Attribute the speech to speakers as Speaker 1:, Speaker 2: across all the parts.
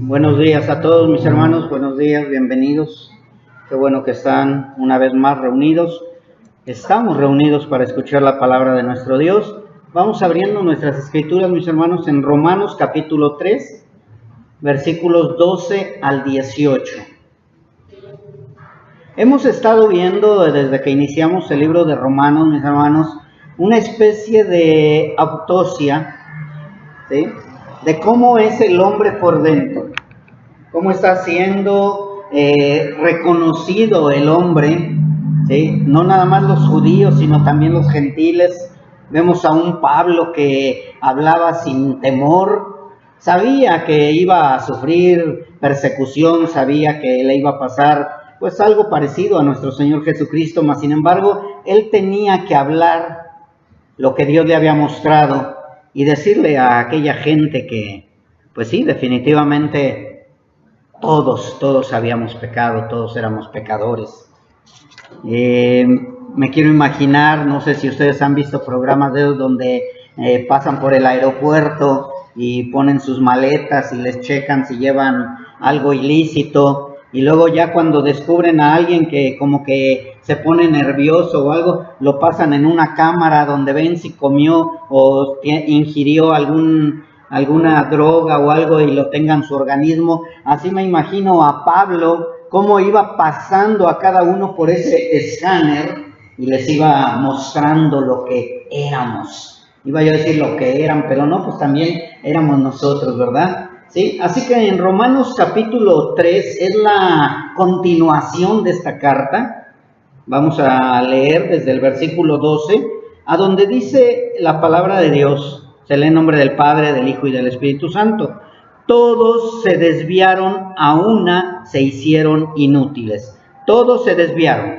Speaker 1: Buenos días a todos mis hermanos, buenos días, bienvenidos. Qué bueno que están una vez más reunidos. Estamos reunidos para escuchar la palabra de nuestro Dios. Vamos abriendo nuestras escrituras, mis hermanos, en Romanos capítulo 3, versículos 12 al 18. Hemos estado viendo desde que iniciamos el libro de Romanos, mis hermanos, una especie de autopsia, ¿sí?, de cómo es el hombre por dentro, cómo está siendo reconocido el hombre, ¿sí? No nada más los judíos, sino también los gentiles. Vemos a un Pablo que hablaba sin temor, sabía que iba a sufrir persecución, sabía que le iba a pasar pues algo parecido a nuestro Señor Jesucristo, mas sin embargo, él tenía que hablar lo que Dios le había mostrado y decirle a aquella gente que, pues sí, definitivamente todos habíamos pecado, todos éramos pecadores. Me quiero imaginar, no sé si ustedes han visto programas de esos donde pasan por el aeropuerto y ponen sus maletas y les checan si llevan algo ilícito, y luego ya cuando descubren a alguien que como que se pone nervioso o algo, lo pasan en una cámara donde ven si comió o ingirió alguna droga o algo y lo tenga en su organismo. Así me imagino a Pablo, cómo iba pasando a cada uno por ese escáner y les iba mostrando lo que éramos. Iba yo a decir lo que eran, pero no, pues también éramos nosotros, ¿verdad? ¿Sí? Así que en Romanos capítulo 3 es la continuación de esta carta. Vamos a leer desde el versículo 12, a donde dice la palabra de Dios. Se lee en nombre del Padre, del Hijo y del Espíritu Santo. Todos se desviaron, a una se hicieron inútiles. Todos se desviaron,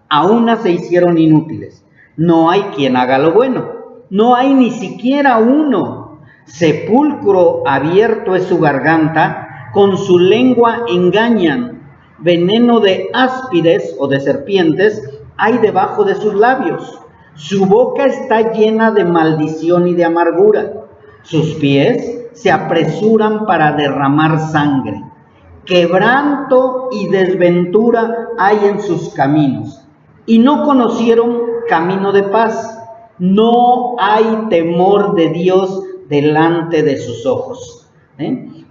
Speaker 1: a una se hicieron inútiles. No hay quien haga lo bueno, no hay ni siquiera uno. Sepulcro abierto es su garganta, con su lengua engañan. Veneno de áspides o de serpientes hay debajo de sus labios. Su boca está llena de maldición y de amargura. Sus pies se apresuran para derramar sangre. Quebranto y desventura hay en sus caminos, y no conocieron camino de paz. No hay temor de Dios delante de sus ojos.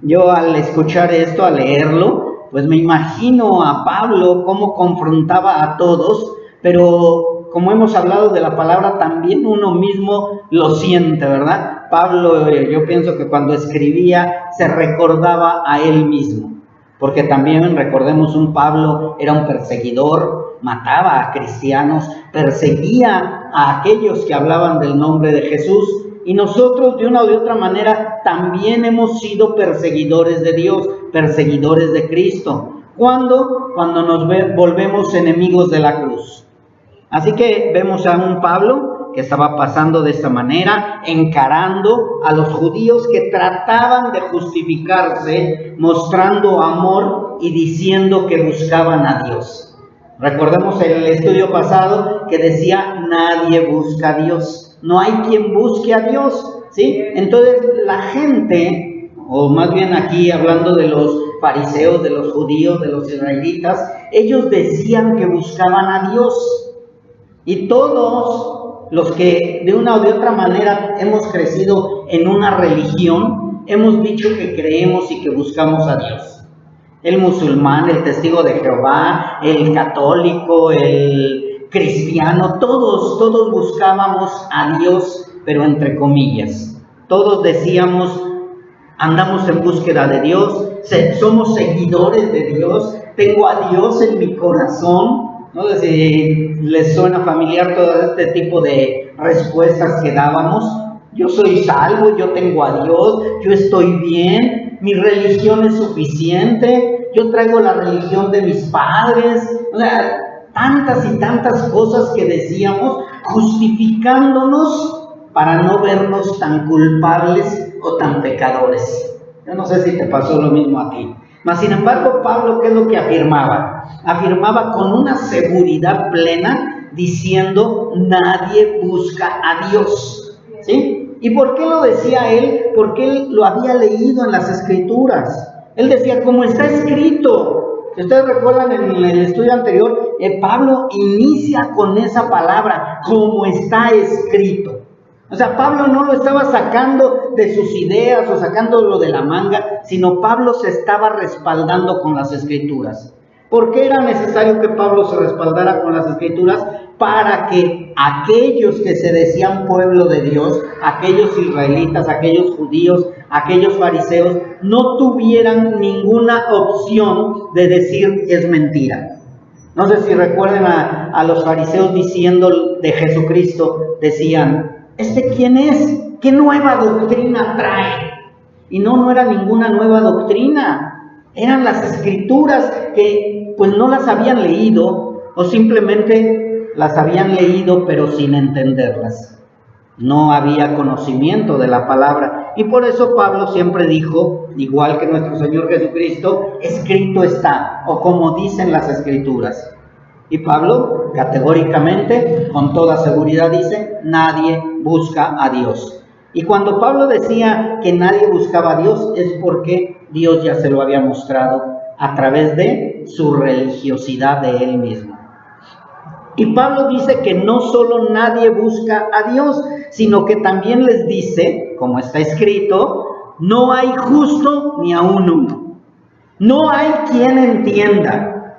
Speaker 1: Yo al escuchar esto, al leerlo, pues me imagino a Pablo cómo confrontaba a todos, pero como hemos hablado de la palabra, también uno mismo lo siente, ¿verdad? Pablo, yo pienso que cuando escribía se recordaba a él mismo, porque también recordemos, un Pablo era un perseguidor, mataba a cristianos, perseguía a aquellos que hablaban del nombre de Jesús. Y nosotros de una u otra manera también hemos sido perseguidores de Dios, perseguidores de Cristo. ¿Cuándo? Cuando nos volvemos enemigos de la cruz. Así que vemos a un Pablo que estaba pasando de esta manera, encarando a los judíos que trataban de justificarse, mostrando amor y diciendo que buscaban a Dios. Recordemos el estudio pasado que decía: nadie busca a Dios. No hay quien busque a Dios, ¿sí? Entonces la gente, o más bien aquí hablando de los fariseos, de los judíos, de los israelitas, ellos decían que buscaban a Dios. Y todos los que de una o de otra manera hemos crecido en una religión, hemos dicho que creemos y que buscamos a Dios. El musulmán, el testigo de Jehová, el católico, el cristiano, todos buscábamos a Dios, pero entre comillas. Todos decíamos: andamos en búsqueda de Dios, somos seguidores de Dios, tengo a Dios en mi corazón. No sé si les suena familiar todo este tipo de respuestas que dábamos. Yo soy salvo, yo tengo a Dios, yo estoy bien, mi religión es suficiente, yo traigo la religión de mis padres. O sea, tantas y tantas cosas que decíamos, justificándonos para no vernos tan culpables o tan pecadores. Yo no sé si te pasó lo mismo a ti. Mas sin embargo, Pablo, ¿qué es lo que afirmaba? Afirmaba con una seguridad plena, diciendo: nadie busca a Dios, ¿sí? ¿Y por qué lo decía él? Porque él lo había leído en las Escrituras. Él decía, como está escrito. Si ustedes recuerdan en el estudio anterior, Pablo inicia con esa palabra, como está escrito. O sea, Pablo no lo estaba sacando de sus ideas o sacándolo de la manga, sino Pablo se estaba respaldando con las Escrituras. ¿Por qué era necesario que Pablo se respaldara con las Escrituras? Para que aquellos que se decían pueblo de Dios, aquellos israelitas, aquellos judíos, aquellos fariseos, no tuvieran ninguna opción de decir es mentira. No sé si recuerden a los fariseos diciendo de Jesucristo, decían, ¿este quién es? ¿Qué nueva doctrina trae? Y no era ninguna nueva doctrina, eran las Escrituras que pues no las habían leído o simplemente las habían leído pero sin entenderlas. No había conocimiento de la palabra y por eso Pablo siempre dijo, igual que nuestro Señor Jesucristo, escrito está, o como dicen las Escrituras. Y Pablo categóricamente, con toda seguridad dice, nadie busca a Dios. Y cuando Pablo decía que nadie buscaba a Dios es porque Dios ya se lo había mostrado a través de su religiosidad de él mismo. Y Pablo dice que no solo nadie busca a Dios, sino que también les dice, como está escrito, no hay justo ni aun uno. No hay quien entienda.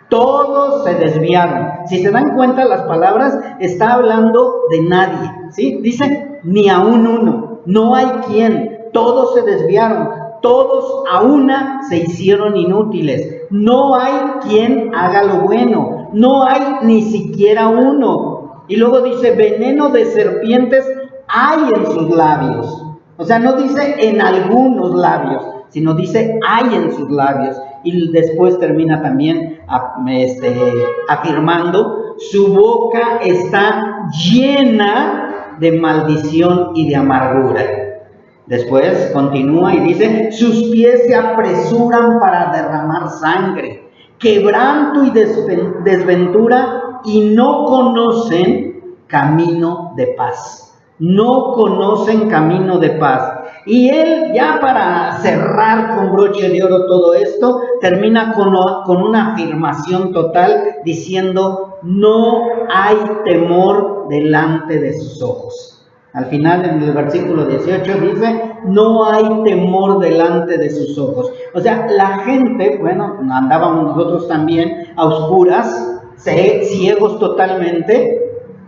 Speaker 1: Todos se desviaron. Si se dan cuenta, las palabras está hablando de nadie, ¿sí? Dice, ni aun uno. No hay quien. Todos se desviaron. Todos a una se hicieron inútiles. No hay quien haga lo bueno. No hay ni siquiera uno. Y luego dice, veneno de serpientes hay en sus labios. O sea, no dice en algunos labios, sino dice hay en sus labios. Y después termina también afirmando, su boca está llena de maldición y de amargura. Después continúa y dice, sus pies se apresuran para derramar sangre, quebranto y desventura, y no conocen camino de paz. No conocen camino de paz. Y él, ya para cerrar con broche de oro todo esto, termina con una afirmación total diciendo, no hay temor delante de sus ojos. Al final, en el versículo 18 dice, no hay temor delante de sus ojos. O sea, la gente, bueno, andábamos nosotros también a oscuras, ciegos totalmente,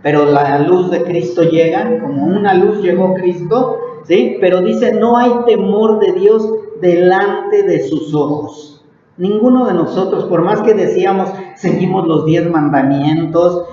Speaker 1: pero la luz de Cristo llega, como una luz llegó Cristo, ¿sí? Pero dice, no hay temor de Dios delante de sus ojos. Ninguno de nosotros, por más que decíamos, seguimos los 10 mandamientos,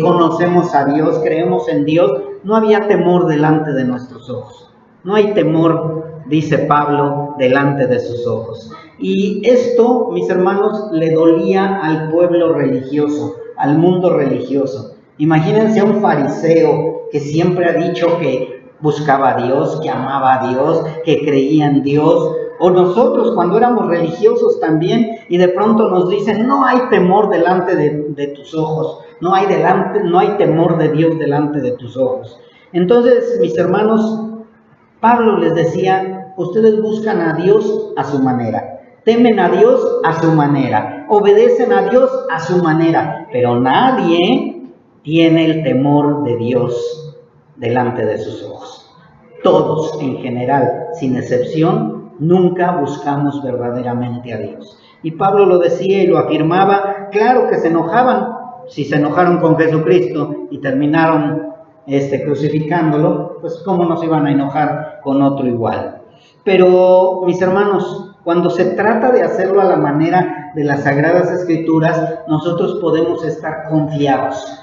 Speaker 1: conocemos a Dios, creemos en Dios, no había temor delante de nuestros ojos. No hay temor, dice Pablo, delante de sus ojos. Y esto, mis hermanos, le dolía al pueblo religioso, al mundo religioso. Imagínense a un fariseo que siempre ha dicho que buscaba a Dios, que amaba a Dios, que creía en Dios. O nosotros cuando éramos religiosos también y de pronto nos dicen, no hay temor delante de tus ojos, no hay temor de Dios delante de tus ojos. Entonces, mis hermanos, Pablo les decía, ustedes buscan a Dios a su manera, temen a Dios a su manera, obedecen a Dios a su manera, pero nadie tiene el temor de Dios delante de sus ojos. Todos en general, sin excepción, nunca buscamos verdaderamente a Dios. Y Pablo lo decía y lo afirmaba. Claro que se enojaban, si se enojaron con Jesucristo y terminaron crucificándolo, pues cómo nos iban a enojar con otro igual. Pero, mis hermanos, cuando se trata de hacerlo a la manera de las Sagradas Escrituras, nosotros podemos estar confiados.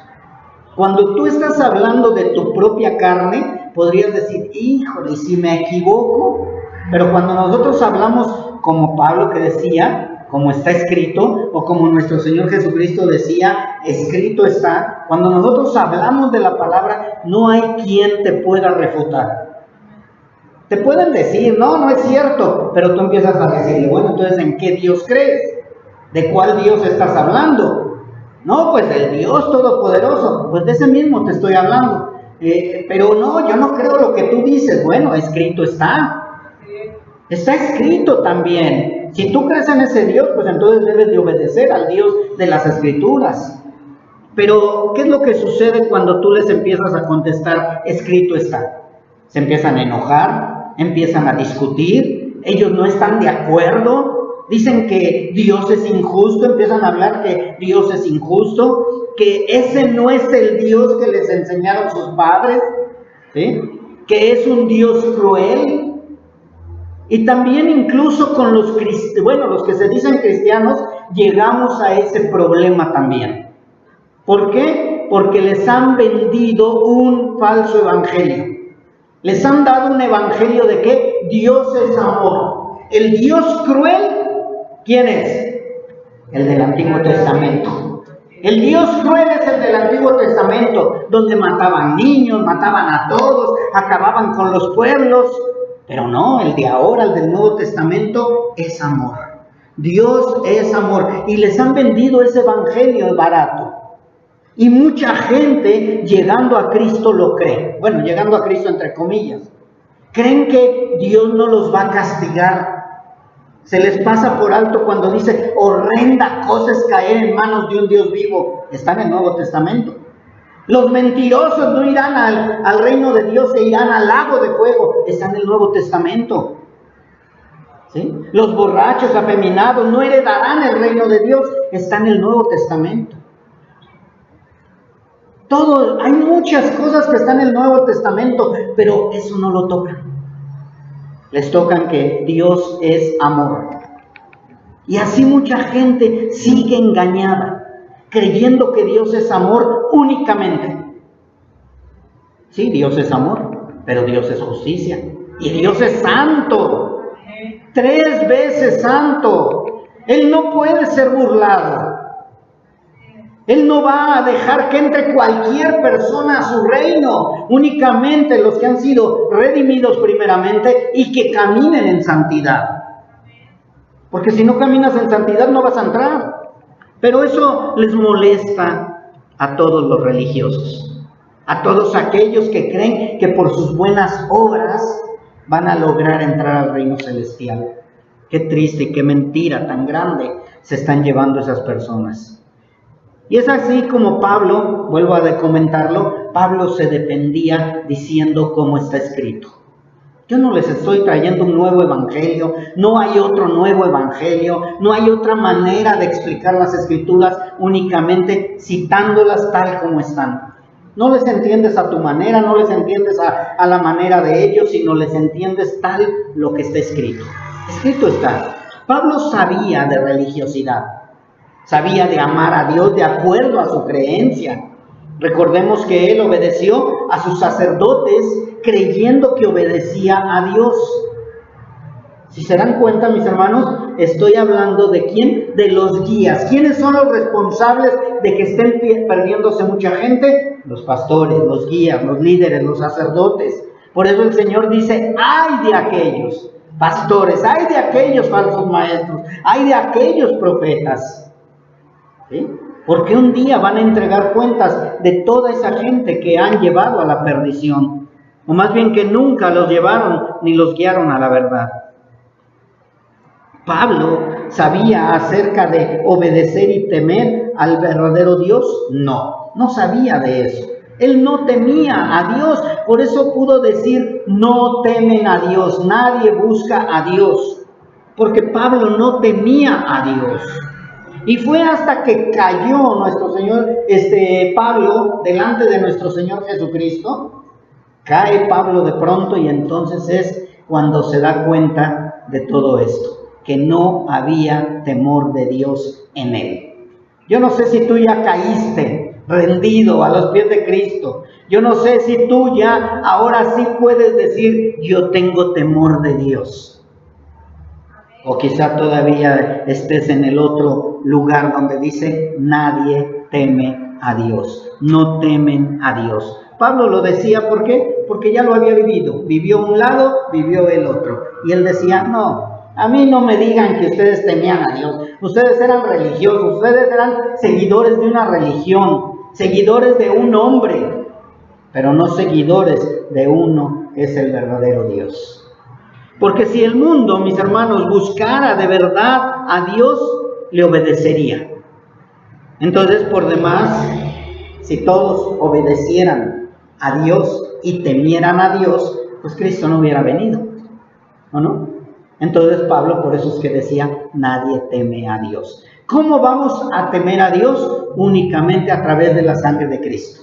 Speaker 1: Cuando tú estás hablando de tu propia carne, podrías decir, híjole, ¿y si me equivoco? Pero cuando nosotros hablamos como Pablo que decía, como está escrito, o como nuestro Señor Jesucristo decía, escrito está, cuando nosotros hablamos de la palabra, no hay quien te pueda refutar. Te pueden decir, no es cierto, pero tú empiezas a decir, bueno, entonces, ¿en qué Dios crees? ¿De cuál Dios estás hablando? No, pues del Dios Todopoderoso, pues de ese mismo te estoy hablando. Pero no, yo no creo lo que tú dices. Bueno, escrito está. Está escrito también. Si tú crees en ese Dios, pues entonces debes de obedecer al Dios de las Escrituras. Pero, ¿qué es lo que sucede cuando tú les empiezas a contestar, escrito está? Se empiezan a enojar, empiezan a discutir, ellos no están de acuerdo, dicen que Dios es injusto, empiezan a hablar que Dios es injusto, que ese no es el Dios que les enseñaron sus padres, ¿sí? Que es un Dios cruel. Y también incluso con los que se dicen cristianos, llegamos a ese problema también. ¿Por qué? Porque les han vendido un falso evangelio. Les han dado un evangelio de que Dios es amor. El Dios cruel, ¿quién es? El del Antiguo Testamento. El Dios cruel es el del Antiguo Testamento, donde mataban niños, mataban a todos, acababan con los pueblos. Pero no, el de ahora, el del Nuevo Testamento, es amor. Dios es amor. Y les han vendido ese evangelio barato. Y mucha gente llegando a Cristo lo cree. Bueno, llegando a Cristo entre comillas. Creen que Dios no los va a castigar. Se les pasa por alto cuando dice, horrenda cosa es caer en manos de un Dios vivo. Está en el Nuevo Testamento. Los mentirosos no irán al reino de Dios, se irán al lago de fuego. Está en el Nuevo Testamento. ¿Sí? Los borrachos, afeminados, no heredarán el reino de Dios. Está en el Nuevo Testamento. Hay muchas cosas que están en el Nuevo Testamento, pero eso no lo tocan. Les tocan que Dios es amor. Y así mucha gente sigue engañada, creyendo que Dios es amor únicamente. Sí, Dios es amor, pero Dios es justicia. Y Dios es santo. 3 veces santo. Él no puede ser burlado. Él no va a dejar que entre cualquier persona a su reino, únicamente los que han sido redimidos primeramente y que caminen en santidad. Porque si no caminas en santidad no vas a entrar. Pero eso les molesta a todos los religiosos, a todos aquellos que creen que por sus buenas obras van a lograr entrar al reino celestial. Qué triste y qué mentira tan grande se están llevando esas personas. Y es así como Pablo, vuelvo a comentarlo, Pablo se defendía diciendo cómo está escrito. Yo no les estoy trayendo un nuevo evangelio, no hay otro nuevo evangelio, no hay otra manera de explicar las escrituras únicamente citándolas tal como están. No les entiendes a tu manera, no les entiendes a la manera de ellos, sino les entiendes tal lo que está escrito. Escrito está. Pablo sabía de religiosidad. Sabía de amar a Dios de acuerdo a su creencia. Recordemos que él obedeció a sus sacerdotes creyendo que obedecía a Dios. Si se dan cuenta, mis hermanos, estoy hablando de ¿quién? De los guías. ¿Quiénes son los responsables de que estén perdiéndose mucha gente? Los pastores, los guías, los líderes, los sacerdotes. Por eso el Señor dice, ¡ay de aquellos pastores! ¡Ay de aquellos falsos maestros! ¡Ay de aquellos profetas! ¿Sí? Porque un día van a entregar cuentas de toda esa gente que han llevado a la perdición, o más bien que nunca los llevaron ni los guiaron a la verdad. Pablo sabía acerca de obedecer y temer al verdadero Dios. No sabía de eso. Él no temía a Dios, por eso pudo decir, no temen a Dios, nadie busca a Dios, porque Pablo no temía a Dios. Y fue hasta que cayó nuestro Señor, Pablo, delante de nuestro Señor Jesucristo, cae Pablo de pronto y entonces es cuando se da cuenta de todo esto, que no había temor de Dios en él. Yo no sé si tú ya caíste rendido a los pies de Cristo. Yo no sé si tú ya ahora sí puedes decir, yo tengo temor de Dios. O quizá todavía estés en el otro lugar donde dice, nadie teme a Dios. No temen a Dios. Pablo lo decía, ¿por qué? Porque ya lo había vivido. Vivió un lado, vivió el otro. Y él decía, no, a mí no me digan que ustedes temían a Dios. Ustedes eran religiosos, ustedes eran seguidores de una religión, seguidores de un hombre, pero no seguidores de uno que es el verdadero Dios. Porque si el mundo, mis hermanos, buscara de verdad a Dios, le obedecería. Entonces, por demás, si todos obedecieran a Dios y temieran a Dios, pues Cristo no hubiera venido, ¿o no? Entonces Pablo por eso es que decía, nadie teme a Dios. ¿Cómo vamos a temer a Dios? Únicamente a través de la sangre de Cristo.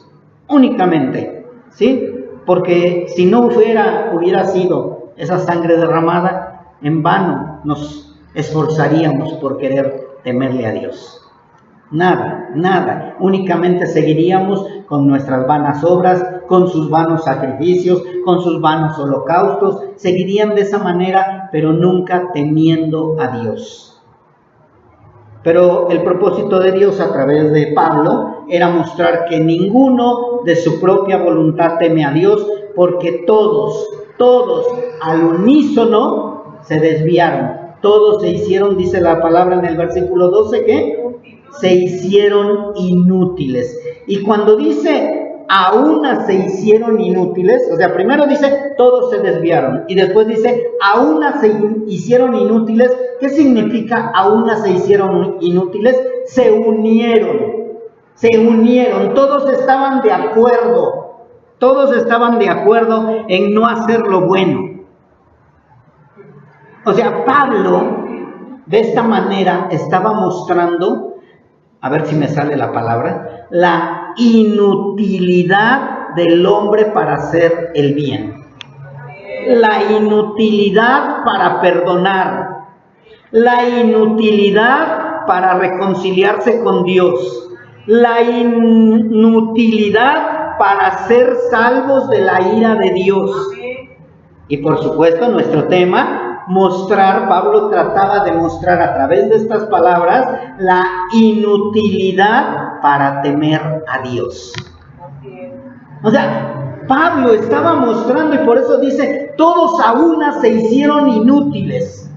Speaker 1: Únicamente, ¿sí? Porque si no hubiera sido esa sangre derramada, en vano nos esforzaríamos por querer temerle a Dios. Nada. Únicamente seguiríamos con nuestras vanas obras, con sus vanos sacrificios, con sus vanos holocaustos. Seguirían de esa manera, pero nunca temiendo a Dios. Pero el propósito de Dios a través de Pablo era mostrar que ninguno de su propia voluntad teme a Dios, porque todos al unísono se desviaron. Todos se hicieron, dice la palabra en el versículo 12, ¿qué? Se hicieron inútiles. Y cuando dice a una se hicieron inútiles, o sea, primero dice todos se desviaron y después dice a una se hicieron inútiles. ¿Qué significa a una se hicieron inútiles? Se unieron, todos estaban de acuerdo en no hacer lo bueno. O sea, Pablo de esta manera estaba mostrando, a ver si me sale la palabra, la inutilidad del hombre para hacer el bien, la inutilidad para perdonar, la inutilidad para reconciliarse con Dios, la inutilidad para ser salvos de la ira de Dios. Y por supuesto nuestro tema, Pablo trataba de mostrar a través de estas palabras la inutilidad para temer a Dios. O sea, Pablo estaba mostrando y por eso dice, todos a una se hicieron inútiles.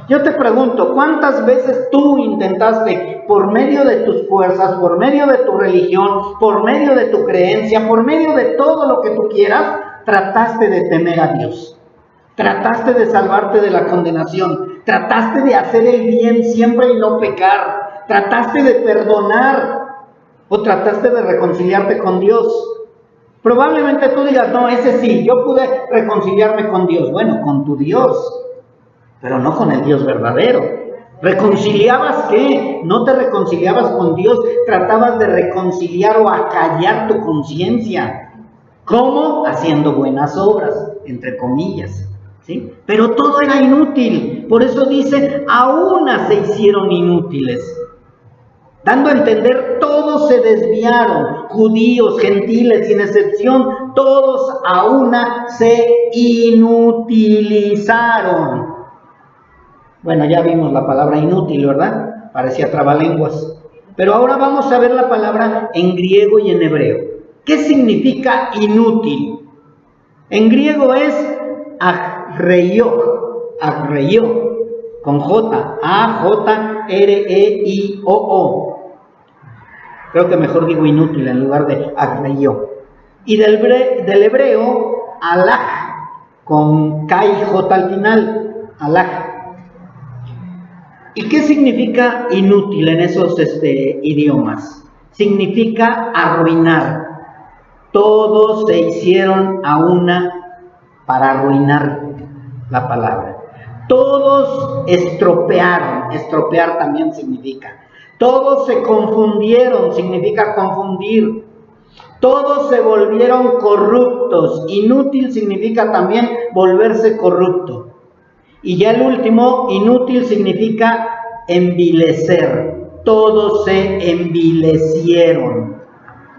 Speaker 1: Yo te pregunto, ¿cuántas veces tú intentaste, por medio de tus fuerzas, por medio de tu religión, por medio de tu creencia, por medio de todo lo que tú quieras, trataste de temer a Dios? Trataste de salvarte de la condenación, trataste de hacer el bien siempre y no pecar, trataste de perdonar o trataste de reconciliarte con Dios. Probablemente tú digas, no, ese sí, yo pude reconciliarme con Dios. Bueno, con tu Dios, pero no con el Dios verdadero. ¿Reconciliabas qué? No te reconciliabas con Dios, tratabas de reconciliar o acallar tu conciencia. ¿Cómo? Haciendo buenas obras, entre comillas. ¿Sí? Pero todo era inútil. Por eso dice, a una se hicieron inútiles. Dando a entender, todos se desviaron, judíos, gentiles, sin excepción, todos a una se inutilizaron. Bueno, ya vimos la palabra inútil, ¿verdad? Parecía trabalenguas. Pero ahora vamos a ver la palabra en griego y en hebreo. ¿Qué significa inútil? En griego es agreio, con J, A-J-R-E-I-O-O. Creo que mejor digo inútil en lugar de agreio. Y del hebreo, alaj, con K y J al final, alaj. ¿Y qué significa inútil en esos idiomas? Significa arruinar. Todos se hicieron a una para arruinar la palabra. Todos estropearon, estropear también significa. Todos se confundieron, significa confundir. Todos se volvieron corruptos. Inútil significa también volverse corrupto. Y ya el último, inútil significa envilecer. Todos se envilecieron.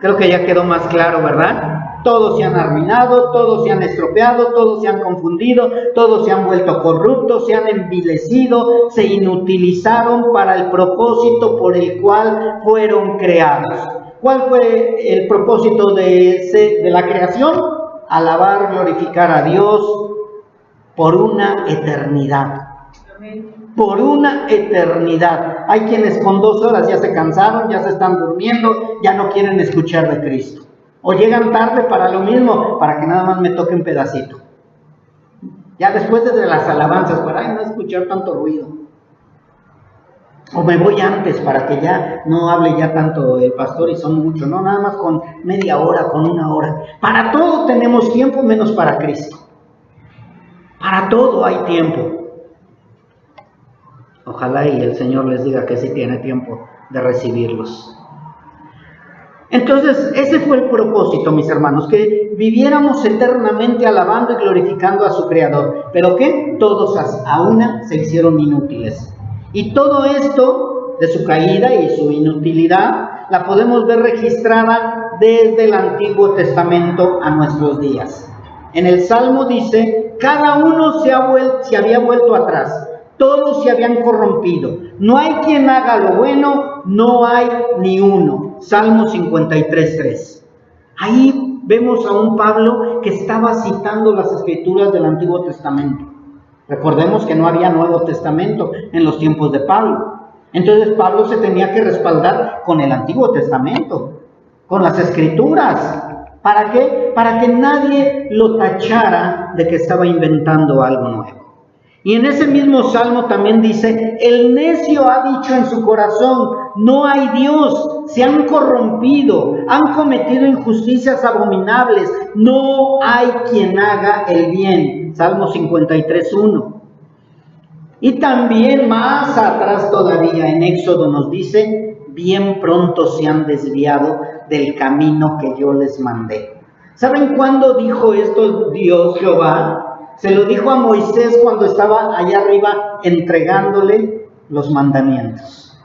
Speaker 1: Creo que ya quedó más claro, ¿verdad? Todos se han arruinado, todos se han estropeado, todos se han confundido, todos se han vuelto corruptos, se han envilecido, se inutilizaron para el propósito por el cual fueron creados. ¿Cuál fue el propósito de la creación? Alabar, glorificar a Dios por una eternidad. Por una eternidad. Hay quienes con 2 horas ya se cansaron, ya se están durmiendo, ya no quieren escuchar de Cristo. O llegan tarde para lo mismo, para que nada más me toque un pedacito. Ya después de las alabanzas, para no escuchar tanto ruido. O me voy antes para que ya no hable ya tanto el pastor y son muchos, no, nada más con media hora, con una hora. Para todo tenemos tiempo menos para Cristo. Para todo hay tiempo. Ojalá y el Señor les diga que sí tiene tiempo de recibirlos. Entonces, ese fue el propósito, mis hermanos, que viviéramos eternamente alabando y glorificando a su Creador. ¿Pero qué? Todos a una se hicieron inútiles. Y todo esto de su caída y su inutilidad la podemos ver registrada desde el Antiguo Testamento a nuestros días. En el Salmo dice, cada uno se había vuelto atrás. Todos se habían corrompido. No hay quien haga lo bueno, no hay ni uno. Salmo 53:3. Ahí vemos a un Pablo que estaba citando las escrituras del Antiguo Testamento. Recordemos que no había Nuevo Testamento en los tiempos de Pablo. Entonces Pablo se tenía que respaldar con el Antiguo Testamento, con las escrituras. ¿Para qué? Para que nadie lo tachara de que estaba inventando algo nuevo. Y en ese mismo salmo también dice, el necio ha dicho en su corazón, no hay Dios, se han corrompido, han cometido injusticias abominables, no hay quien haga el bien. Salmo 53:1. Y también más atrás todavía en Éxodo nos dice, bien pronto se han desviado del camino que yo les mandé. ¿Saben cuándo dijo esto Dios Jehová? Se lo dijo a Moisés cuando estaba allá arriba entregándole los mandamientos.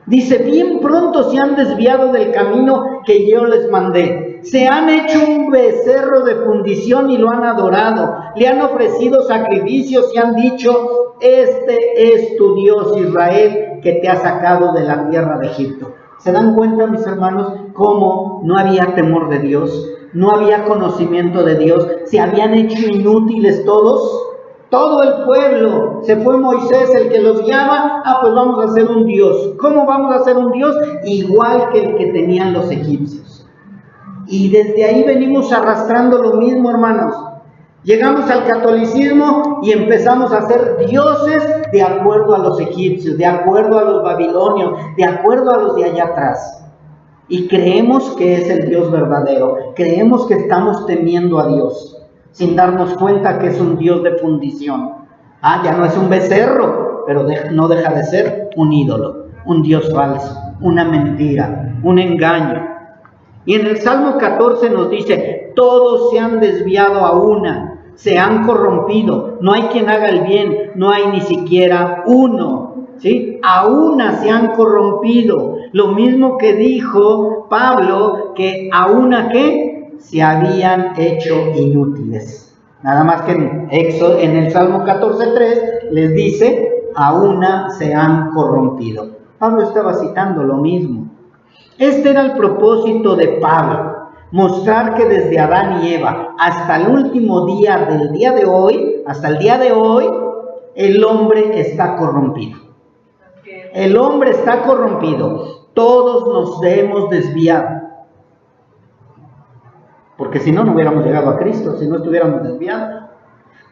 Speaker 1: Dice, bien pronto se han desviado del camino que yo les mandé. Se han hecho un becerro de fundición y lo han adorado. Le han ofrecido sacrificios y han dicho, este es tu Dios Israel que te ha sacado de la tierra de Egipto. ¿Se dan cuenta, mis hermanos, cómo no había temor de Dios? No había conocimiento de Dios, se habían hecho inútiles todos, todo el pueblo. Se fue Moisés el que los llama, pues vamos a hacer un Dios. ¿Cómo vamos a hacer un Dios? Igual que el que tenían los egipcios. Y desde ahí venimos arrastrando lo mismo, hermanos. Llegamos al catolicismo y empezamos a hacer dioses de acuerdo a los egipcios, de acuerdo a los babilonios, de acuerdo a los de allá atrás. Y creemos que es el Dios verdadero, creemos que estamos temiendo a Dios, sin darnos cuenta que es un Dios de fundición. Ya no es un becerro, pero no deja de ser un ídolo, un Dios falso, una mentira, un engaño. Y en el Salmo 14 nos dice, todos se han desviado a una, se han corrompido, no hay quien haga el bien, no hay ni siquiera uno. ¿Sí? A una se han corrompido. Lo mismo que dijo Pablo, que a una que se habían hecho inútiles. Nada más que en el Salmo 14:3 les dice, a una se han corrompido. Pablo estaba citando lo mismo. Este era el propósito de Pablo, mostrar que desde Adán y Eva hasta el último día del día de hoy, hasta el día de hoy, el hombre está corrompido. El hombre está corrompido. Todos nos hemos desviado. Porque si no, no hubiéramos llegado a Cristo, si no estuviéramos desviados.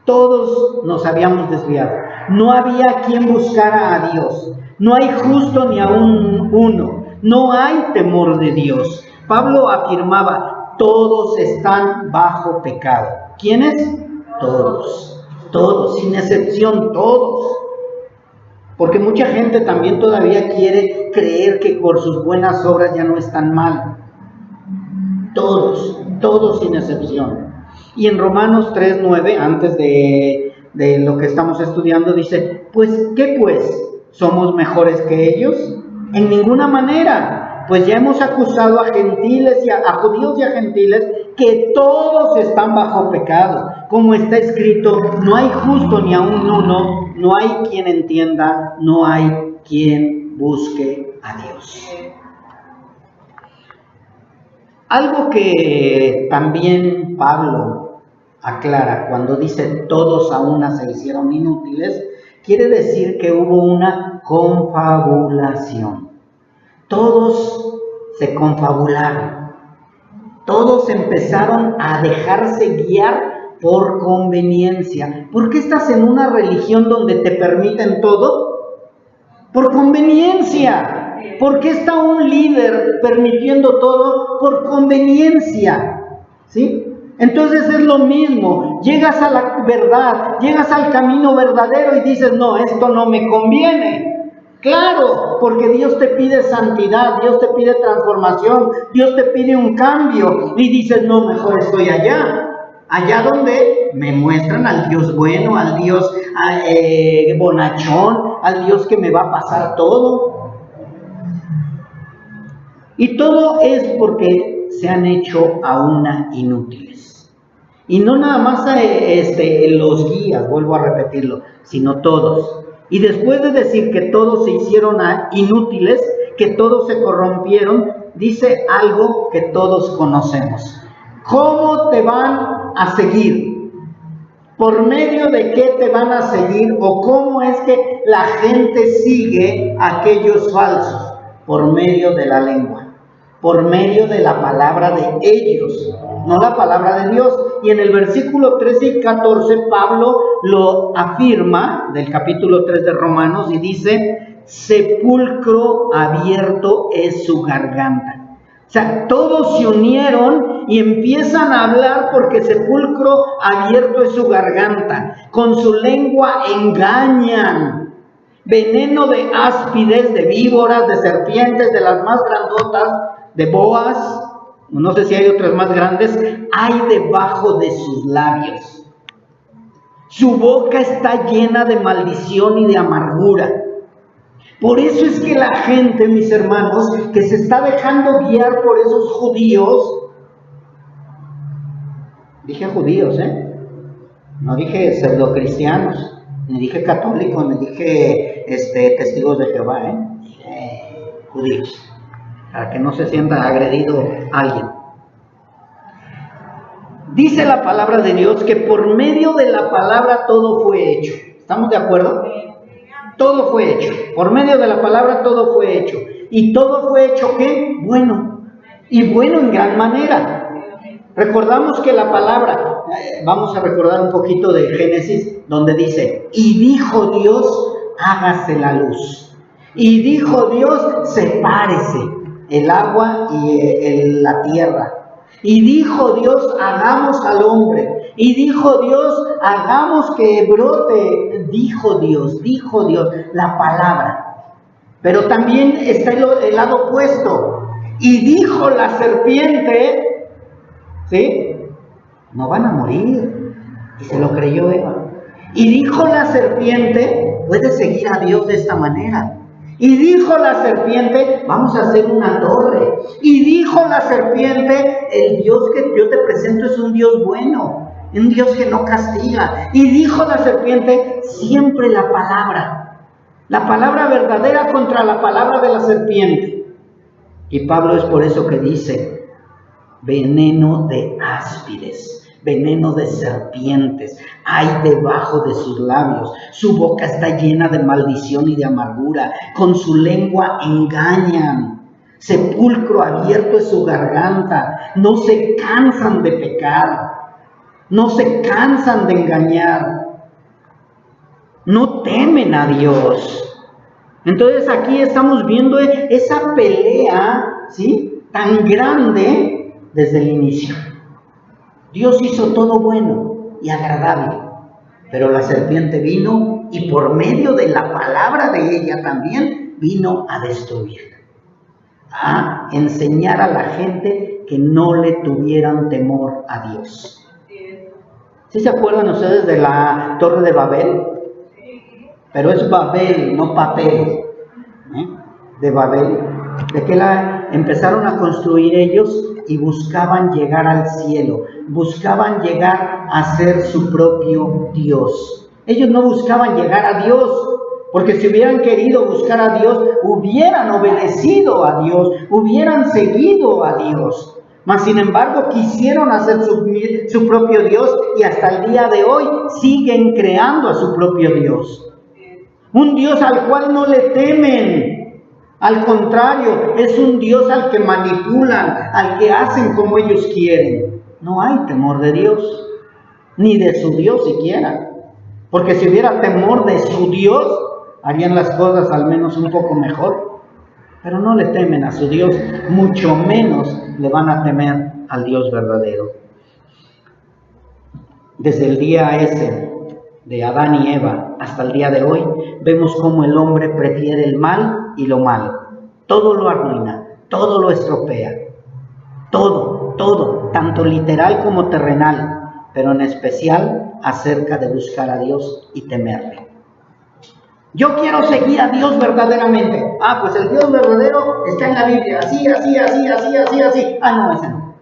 Speaker 1: Todos nos habíamos desviado. No había quien buscara a Dios. No hay justo ni aún uno. No hay temor de Dios. Pablo afirmaba, todos están bajo pecado. ¿Quiénes? Todos. Todos, sin excepción, todos. Porque mucha gente también todavía quiere creer que por sus buenas obras ya no están mal. Todos sin excepción. Y en Romanos 3:9, antes de lo que estamos estudiando, dice, pues, ¿qué pues? ¿Somos mejores que ellos? En ninguna manera. Pues ya hemos acusado a gentiles a judíos y a gentiles que todos están bajo pecado. Como está escrito, no hay justo ni aun uno, no hay quien entienda, no hay quien busque a Dios. Algo que también Pablo aclara cuando dice todos a una se hicieron inútiles, quiere decir que hubo una confabulación. Todos se confabularon. Todos empezaron a dejarse guiar por conveniencia. ¿Por qué estás en una religión donde te permiten todo? Por conveniencia. ¿Por qué está un líder permitiendo todo? Por conveniencia. ¿Sí? Entonces es lo mismo. Llegas a la verdad, llegas al camino verdadero y dices, no, esto no me conviene. Claro, porque Dios te pide santidad, Dios te pide transformación, Dios te pide un cambio. Y dices, no, mejor estoy allá. Allá donde me muestran al Dios bueno, al Dios bonachón, al Dios que me va a pasar todo. Y todo es porque se han hecho a una inútiles. Y no nada más los guías, vuelvo a repetirlo, sino todos. Y después de decir que todos se hicieron inútiles, que todos se corrompieron, dice algo que todos conocemos. ¿Cómo te van a seguir? ¿Por medio de qué te van a seguir? ¿O cómo es que la gente sigue a aquellos falsos? Por medio de la lengua, por medio de la palabra de ellos, no la palabra de Dios. Y en el versículo 13 y 14 Pablo lo afirma, del capítulo 3 de Romanos, y dice, sepulcro abierto es su garganta. O sea, todos se unieron y empiezan a hablar porque sepulcro abierto es su garganta. Con su lengua engañan. Veneno de áspides, de víboras, de serpientes, de las más grandotas, de boas, no sé si hay otras más grandes, hay debajo de sus labios. Su boca está llena de maldición y de amargura. Por eso es que la gente, mis hermanos, que se está dejando guiar por esos judíos, dije judíos, no dije pseudocristianos, ni dije católicos, ni dije testigos de Jehová, dije judíos, para que no se sienta agredido alguien. Dice la palabra de Dios que por medio de la palabra todo fue hecho. ¿Estamos de acuerdo? Todo fue hecho. Por medio de la palabra todo fue hecho. ¿Y todo fue hecho qué? Bueno. Y bueno en gran manera. Recordamos que la palabra, vamos a recordar un poquito de Génesis, donde dice, y dijo Dios, hágase la luz. Y dijo Dios, sepárese el agua y la tierra. Y dijo Dios, hagamos al hombre. Y dijo Dios, hagamos que brote. Dijo Dios, la palabra. Pero también está el lado opuesto. Y dijo la serpiente, ¿sí? No van a morir. Y se lo creyó Eva. Y dijo la serpiente, puedes seguir a Dios de esta manera. Y dijo la serpiente, vamos a hacer una torre. Y dijo la serpiente, el Dios que yo te presento es un Dios bueno, un Dios que no castiga. Y dijo la serpiente, siempre la palabra verdadera contra la palabra de la serpiente. Y Pablo es por eso que dice, veneno de áspides, veneno de serpientes hay debajo de sus labios. Su boca está llena de maldición y de amargura. Con su lengua engañan. Sepulcro abierto es su garganta. No se cansan de pecar. No se cansan de engañar. No temen a Dios. Entonces aquí estamos viendo esa pelea, ¿sí?, tan grande desde el inicio. Dios hizo todo bueno y agradable, pero la serpiente vino y por medio de la palabra de ella también vino a destruir, a enseñar a la gente que no le tuvieran temor a Dios. ¿Sí se acuerdan ustedes de la Torre de Babel? Pero es Babel, no papel, de Babel, de que la empezaron a construir ellos y buscaban llegar al cielo, buscaban llegar a ser su propio Dios. Ellos no buscaban llegar a Dios, porque si hubieran querido buscar a Dios, hubieran obedecido a Dios, hubieran seguido a Dios. Mas sin embargo quisieron hacer su propio Dios y hasta el día de hoy siguen creando a su propio Dios. Un Dios al cual no le temen. Al contrario, es un Dios al que manipulan, al que hacen como ellos quieren. No hay temor de Dios. ni de su Dios siquiera. Porque si hubiera temor de su Dios, harían las cosas al menos un poco mejor. Pero no le temen a su Dios, mucho menos le van a temer al Dios verdadero. Desde el día ese de Adán y Eva hasta el día de hoy, vemos cómo el hombre prefiere el mal y lo malo. Todo lo arruina, todo lo estropea. Todo, tanto literal como terrenal, pero en especial acerca de buscar a Dios y temerle. Yo quiero seguir a Dios verdaderamente. Pues el Dios verdadero está en la Biblia, así. No, ese no.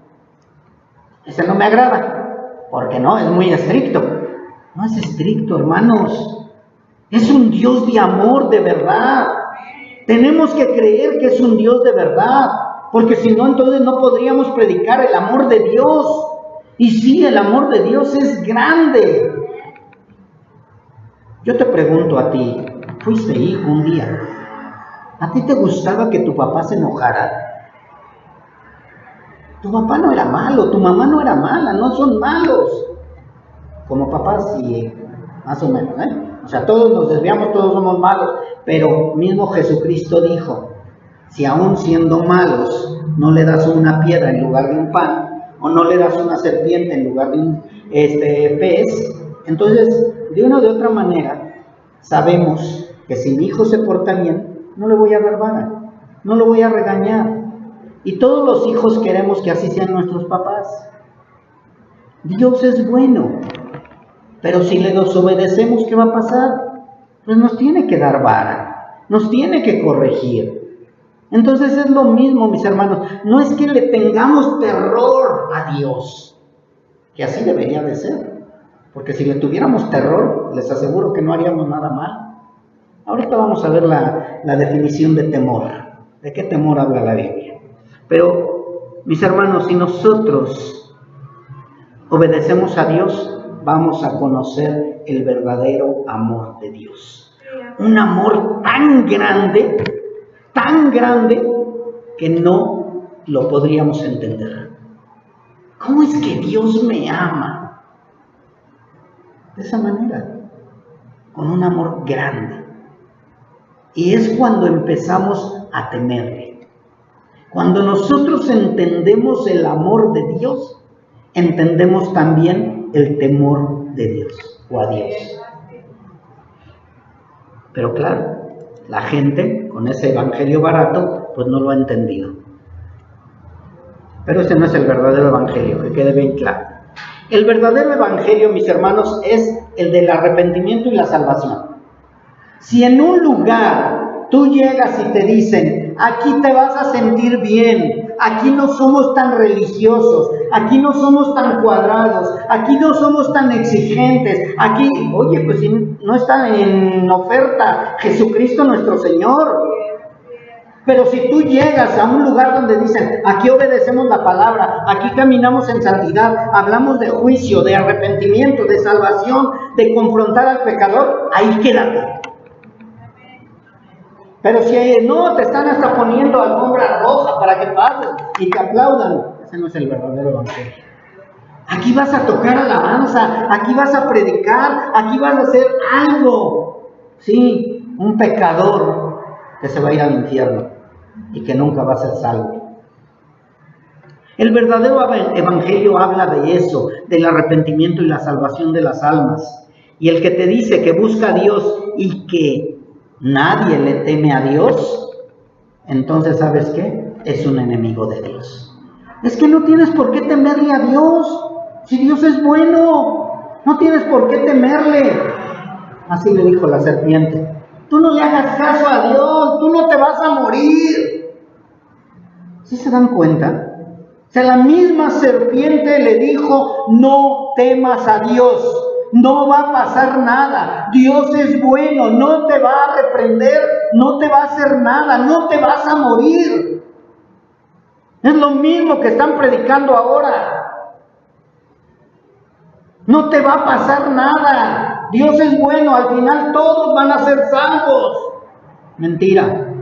Speaker 1: Ese no me agrada, porque no, es muy estricto. No es estricto, hermanos. Es un Dios de amor, de verdad. Tenemos que creer que es un Dios de verdad, porque si no, entonces no podríamos predicar el amor de Dios. Y sí, el amor de Dios es grande. Yo te pregunto a ti, fuiste hijo un día, ¿a ti te gustaba que tu papá se enojara? Tu papá no era malo, tu mamá no era mala, no son malos. Como papás sí, más o menos, O sea, todos nos desviamos, todos somos malos, pero mismo Jesucristo dijo, si aún siendo malos no le das una piedra en lugar de un pan, o no le das una serpiente en lugar de un pez, entonces de una o de otra manera sabemos que si mi hijo se porta bien, no le voy a dar vara, no lo voy a regañar. Y todos los hijos queremos que así sean nuestros papás. Dios es bueno, pero si le desobedecemos, ¿qué va a pasar? Pues nos tiene que dar vara, nos tiene que corregir. Entonces es lo mismo, mis hermanos, no es que le tengamos terror a Dios, que así debería de ser, porque si le tuviéramos terror, les aseguro que no haríamos nada mal. Ahorita vamos a ver la definición de temor, de qué temor habla la Biblia. Pero, mis hermanos, si nosotros obedecemos a Dios, vamos a conocer el verdadero amor de Dios. Un amor tan grande, que no lo podríamos entender. ¿Cómo es que Dios me ama? De esa manera, con un amor grande. Y es cuando empezamos a temerle. Cuando nosotros entendemos el amor de Dios, entendemos también el temor de Dios o a Dios. Pero claro, la gente con ese evangelio barato, pues no lo ha entendido. Pero ese no es el verdadero evangelio, que quede bien claro. El verdadero evangelio, mis hermanos, es el del arrepentimiento y la salvación. Si en un lugar tú llegas y te dicen, aquí te vas a sentir bien, aquí no somos tan religiosos, aquí no somos tan cuadrados, aquí no somos tan exigentes, aquí, oye, pues si no está en oferta Jesucristo nuestro Señor. Pero si tú llegas a un lugar donde dicen, aquí obedecemos la palabra, aquí caminamos en santidad, hablamos de juicio, de arrepentimiento, de salvación, de confrontar al pecador, ahí quédate. Pero si no, te están hasta poniendo alfombra roja para que pases y te aplaudan, ese no es el verdadero evangelio. Aquí vas a tocar alabanza, aquí vas a predicar, aquí vas a hacer algo. Sí, un pecador que se va a ir al infierno y que nunca va a ser salvo. El verdadero evangelio habla de eso, del arrepentimiento y la salvación de las almas. Y el que te dice que busca a Dios y que nadie le teme a Dios, entonces, ¿sabes qué? Es un enemigo de Dios. Es que no tienes por qué temerle a Dios. Si Dios es bueno, no tienes por qué temerle. Así le dijo la serpiente. Tú no le hagas caso a Dios, tú no te vas a morir. ¿Sí se dan cuenta? O sea, la misma serpiente le dijo, no temas a Dios. No va a pasar nada, Dios es bueno, no te va a reprender, no te va a hacer nada, no te vas a morir. Es lo mismo que están predicando ahora. No te va a pasar nada, Dios es bueno, al final todos van a ser salvos. Mentira,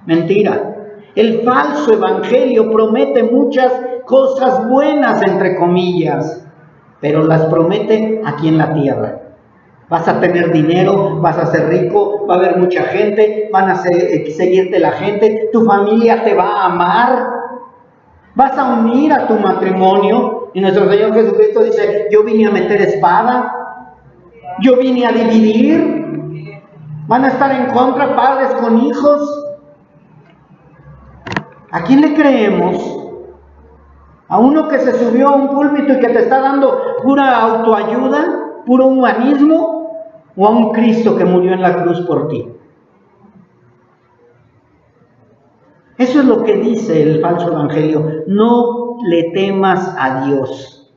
Speaker 1: mentira. El falso evangelio promete muchas cosas buenas, entre comillas, pero las promete aquí en la tierra. Vas a tener dinero, vas a ser rico, va a haber mucha gente, van a seguirte la gente, tu familia te va a amar, vas a unir a tu matrimonio. Y nuestro Señor Jesucristo dice, yo vine a meter espada, yo vine a dividir, van a estar en contra padres con hijos. ¿A quién le creemos? ¿A uno que se subió a un púlpito y que te está dando pura autoayuda, puro humanismo? ¿O a un Cristo que murió en la cruz por ti? Eso es lo que dice el falso evangelio. No le temas a Dios.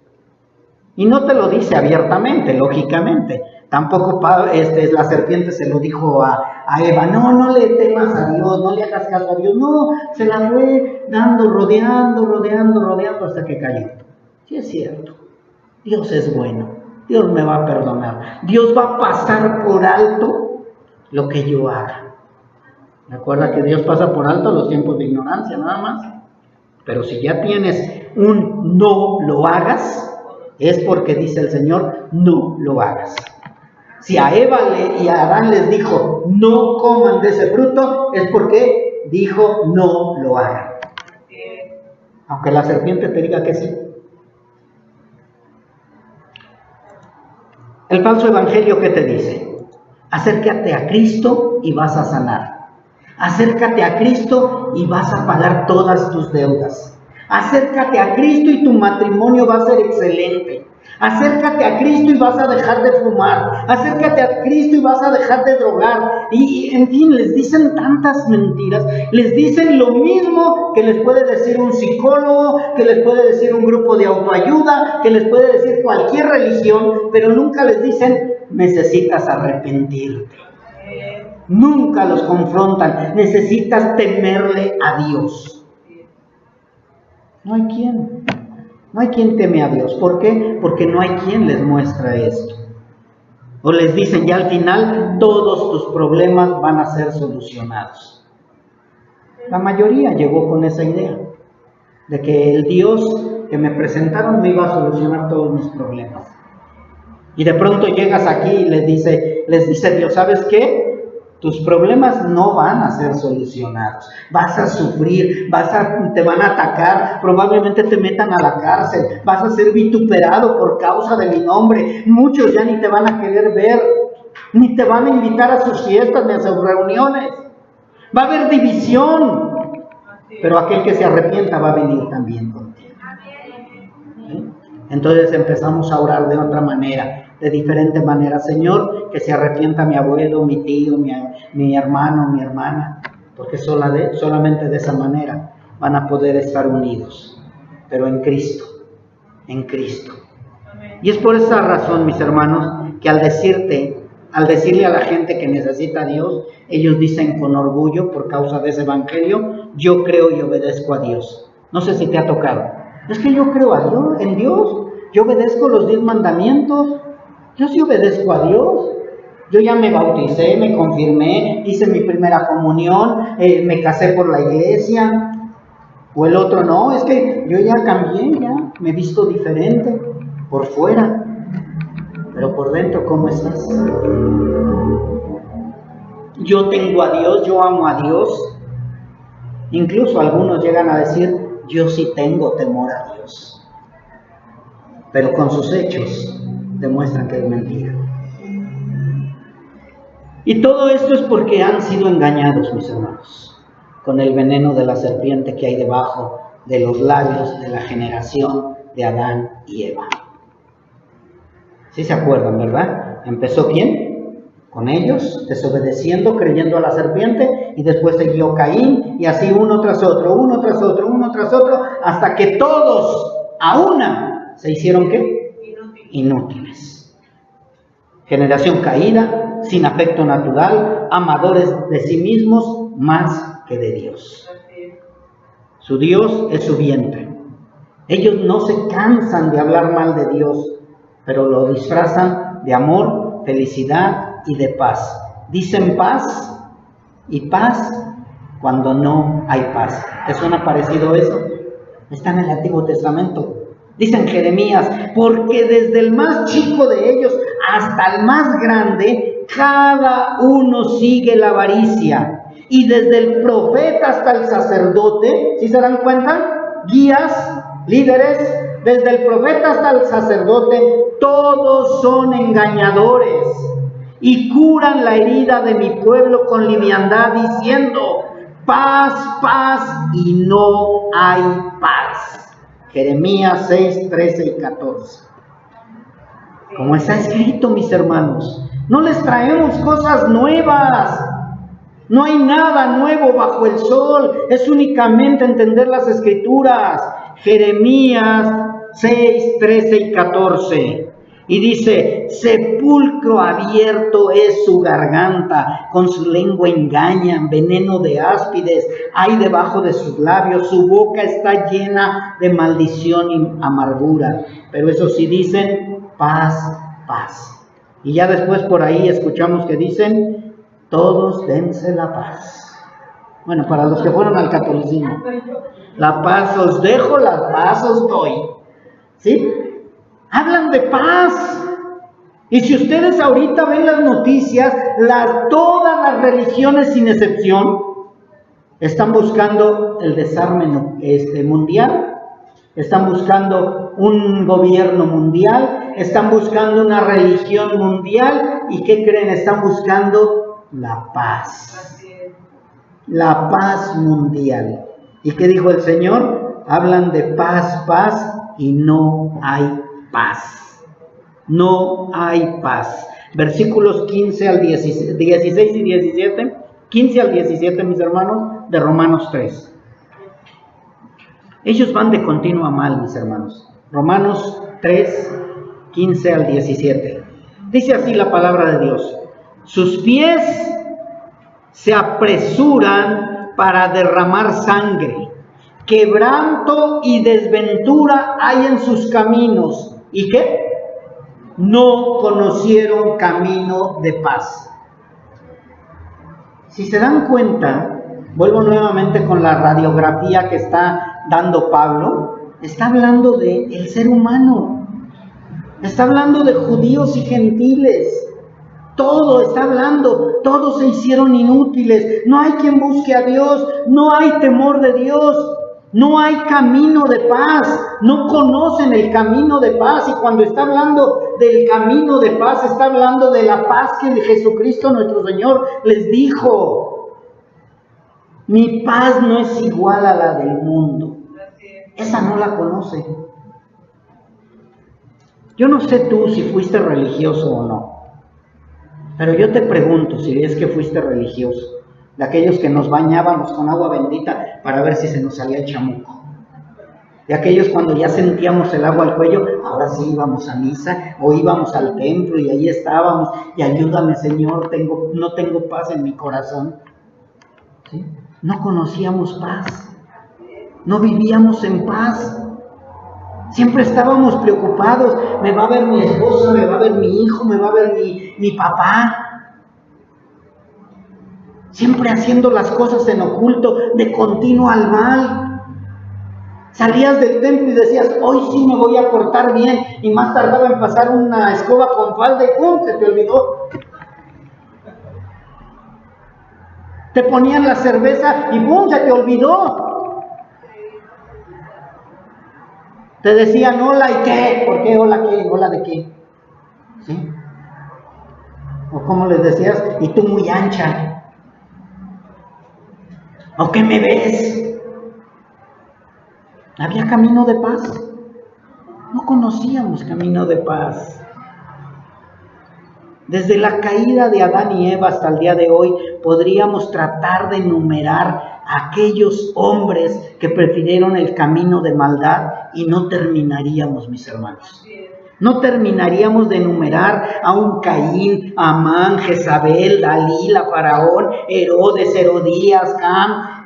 Speaker 1: Y no te lo dice abiertamente, lógicamente. Tampoco la serpiente se lo dijo a Eva. No le temas a Dios, no le hagas caso a Dios. No, se la fue dando, rodeando hasta que cayó. Sí es cierto. Dios es bueno. Dios me va a perdonar. Dios va a pasar por alto lo que yo haga. Recuerda que Dios pasa por alto los tiempos de ignorancia, nada más. Pero si ya tienes un no lo hagas, es porque dice el Señor, no lo hagas. Si a Eva y a Adán les dijo, no coman de ese fruto, es porque dijo, no lo hagan. Aunque la serpiente te diga que sí. El falso evangelio, ¿qué te dice? Acércate a Cristo y vas a sanar. Acércate a Cristo y vas a pagar todas tus deudas. Acércate a Cristo y tu matrimonio va a ser excelente. Acércate a Cristo y vas a dejar de fumar. Acércate a Cristo y vas a dejar de drogar. Y en fin, les dicen tantas mentiras. Les dicen lo mismo que les puede decir un psicólogo, que les puede decir un grupo de autoayuda, que les puede decir cualquier religión, pero nunca les dicen, necesitas arrepentirte. Nunca los confrontan. Necesitas temerle a Dios. No hay quien. No hay quien teme a Dios. ¿Por qué? Porque no hay quien les muestra esto. O les dicen ya al final, todos tus problemas van a ser solucionados. La mayoría llegó con esa idea, de que el Dios que me presentaron me iba a solucionar todos mis problemas. Y de pronto llegas aquí y les dice Dios, ¿sabes qué? Tus problemas no van a ser solucionados. Vas a sufrir, te van a atacar, probablemente te metan a la cárcel, vas a ser vituperado por causa de mi nombre. Muchos ya ni te van a querer ver, ni te van a invitar a sus fiestas ni a sus reuniones. Va a haber división, pero aquel que se arrepienta va a venir también contigo. ¿Sí? Entonces empezamos a orar de otra manera. De diferente manera, Señor, que se arrepienta mi abuelo, mi tío, mi hermano, mi hermana, porque solamente de esa manera van a poder estar unidos, pero en Cristo, en Cristo. Y es por esa razón, mis hermanos, que al decirle a la gente que necesita a Dios, ellos dicen con orgullo, por causa de ese evangelio, yo creo y obedezco a Dios. No sé si te ha tocado. Es que yo creo en Dios, yo obedezco los 10 mandamientos. Yo sí obedezco a Dios. Yo ya me bauticé, me confirmé, hice mi primera comunión, me casé por la iglesia. O el otro, no, es que yo ya cambié, ya me he visto diferente por fuera. Pero por dentro, ¿cómo estás? Yo tengo a Dios, yo amo a Dios. Incluso algunos llegan a decir, yo sí tengo temor a Dios. Pero con sus hechos demuestran que es mentira. Y todo esto es porque han sido engañados, mis hermanos, con el veneno de la serpiente que hay debajo de los labios de la generación de Adán y Eva. ¿Sí se acuerdan, verdad? ¿Empezó quién? Con ellos, desobedeciendo, creyendo a la serpiente, y después siguió Caín, y así uno tras otro, hasta que todos a una se hicieron ¿qué? Inútiles. Generación caída, sin afecto natural, amadores de sí mismos más que de Dios. Su Dios es su vientre. Ellos no se cansan de hablar mal de Dios, pero lo disfrazan de amor, felicidad y de paz. Dicen paz y paz cuando no hay paz. ¿Te suena parecido eso? Está en el Antiguo Testamento. Dice en Jeremías, porque desde el más chico de ellos hasta el más grande, cada uno sigue la avaricia. Y desde el profeta hasta el sacerdote, ¿sí se dan cuenta? Guías, líderes, desde el profeta hasta el sacerdote, todos son engañadores y curan la herida de mi pueblo con liviandad, diciendo, paz, paz, y no hay paz. Jeremías 6, 13 y 14. Como está escrito, mis hermanos, no les traemos cosas nuevas. No hay nada nuevo bajo el sol. Es únicamente entender las escrituras. Jeremías 6, 13 y 14. Y dice, sepulcro abierto es su garganta, con su lengua engañan, veneno de áspides hay debajo de sus labios, su boca está llena de maldición y amargura. Pero eso sí dicen, paz, paz. Y ya después por ahí escuchamos que dicen, todos dense la paz. Bueno, para los que fueron al catolicismo, la paz os dejo, la paz os doy. ¿Sí? Hablan de paz. Y si ustedes ahorita ven las noticias, todas las religiones sin excepción están buscando el desarme mundial, están buscando un gobierno mundial, están buscando una religión mundial. ¿Y qué creen? Están buscando la paz. La paz mundial. ¿Y qué dijo el Señor? Hablan de paz, paz, y no hay paz. No hay paz. Versículos 15 al 16 y 17. 15 al 17, mis hermanos, de Romanos 3. Ellos van de continuo a mal, mis hermanos. Romanos 3, 15 al 17. Dice así la palabra de Dios. Sus pies se apresuran para derramar sangre. Quebranto y desventura hay en sus caminos. ¿Y qué? No conocieron camino de paz. Si se dan cuenta, vuelvo nuevamente con la radiografía que está dando Pablo, está hablando del ser humano, está hablando de judíos y gentiles, todo está hablando, todos se hicieron inútiles, no hay quien busque a Dios, no hay temor de Dios, no hay camino de paz, no conocen el camino de paz. Y cuando está hablando del camino de paz, está hablando de la paz que Jesucristo nuestro Señor les dijo. Mi paz no es igual a la del mundo. Esa no la conoce. Yo no sé tú si fuiste religioso o no, pero yo te pregunto si es que fuiste religioso, de aquellos que nos bañábamos con agua bendita para ver si se nos salía el chamuco, de aquellos cuando ya sentíamos el agua al cuello, ahora sí íbamos a misa o íbamos al templo y ahí estábamos, y ayúdame Señor, no tengo paz en mi corazón. ¿Sí? No conocíamos paz, no vivíamos en paz, siempre estábamos preocupados, me va a ver mi esposa, me va a ver mi hijo, me va a ver mi papá. Siempre haciendo las cosas en oculto, de continuo al mal. Salías del templo y decías, hoy sí me voy a portar bien, y más tardaba en pasar una escoba con falda y ¡pum!, se te olvidó. Te ponían la cerveza y ¡pum!, se te olvidó. Te decían hola y qué, ¿por qué hola qué? ¿Hola de qué? ¿Sí? O como les decías, y tú muy ancha. ¿O qué me ves? ¿Había camino de paz? No conocíamos camino de paz. Desde la caída de Adán y Eva hasta el día de hoy, podríamos tratar de enumerar aquellos hombres que prefirieron el camino de maldad y no terminaríamos, mis hermanos. No terminaríamos de enumerar a un Caín, Amán, Jezabel, Dalila, Faraón, Herodes, Herodías, Cam.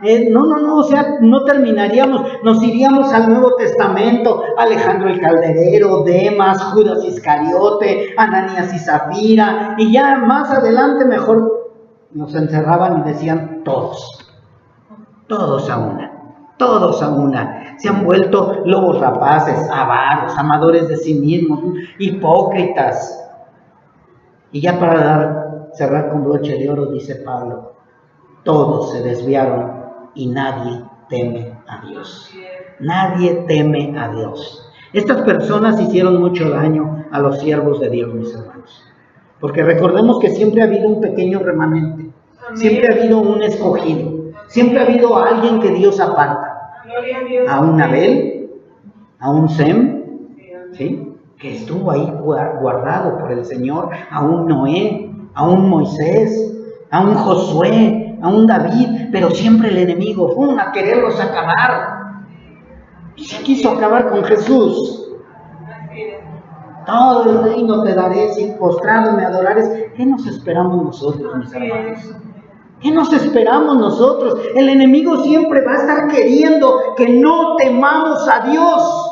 Speaker 1: No terminaríamos. Nos iríamos al Nuevo Testamento, Alejandro el Calderero, Demas, Judas Iscariote, Ananías y Zafira, y ya más adelante mejor nos encerraban y decían todos a una. todos a una. Se han vuelto lobos rapaces, avaros, amadores de sí mismos, hipócritas. Y ya para cerrar con broche de oro, dice Pablo, todos se desviaron y nadie teme a Dios. Nadie teme a Dios. Estas personas hicieron mucho daño a los siervos de Dios, mis hermanos. Porque recordemos que siempre ha habido un pequeño remanente. Siempre ha habido un escogido. Siempre ha habido a alguien que Dios aparta. A un Abel, a un Sem, ¿sí?, que estuvo ahí guardado por el Señor, a un Noé, a un Moisés, a un Josué, a un David, pero siempre el enemigo, a quererlos acabar. Se quiso acabar con Jesús. Todo el reino te daré, si postrado me adorares. ¿Qué nos esperamos nosotros, mis hermanos? ¿Qué nos esperamos nosotros? El enemigo siempre va a estar queriendo que no temamos a Dios.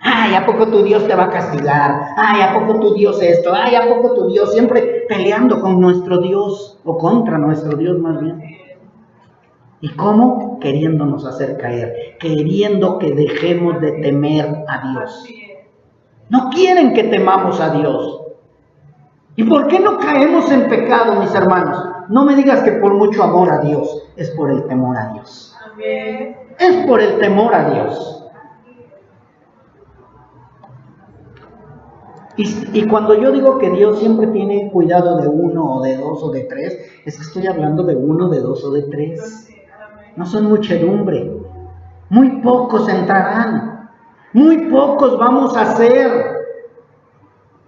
Speaker 1: Ay, ¿a poco tu Dios te va a castigar? Ay, ¿a poco tu Dios esto? Ay, ¿a poco tu Dios? Siempre peleando con nuestro Dios, o contra nuestro Dios más bien. ¿Y cómo? Queriéndonos hacer caer, queriendo que dejemos de temer a Dios. No quieren que temamos a Dios. ¿Y por qué no caemos en pecado, mis hermanos? No me digas que por mucho amor a Dios, es por el temor a Dios. Es por el temor a Dios. Y cuando yo digo que Dios siempre tiene cuidado de uno o de dos o de tres, es que estoy hablando de uno, de dos o de tres. No son muchedumbre. Muy pocos entrarán. Muy pocos vamos a ser.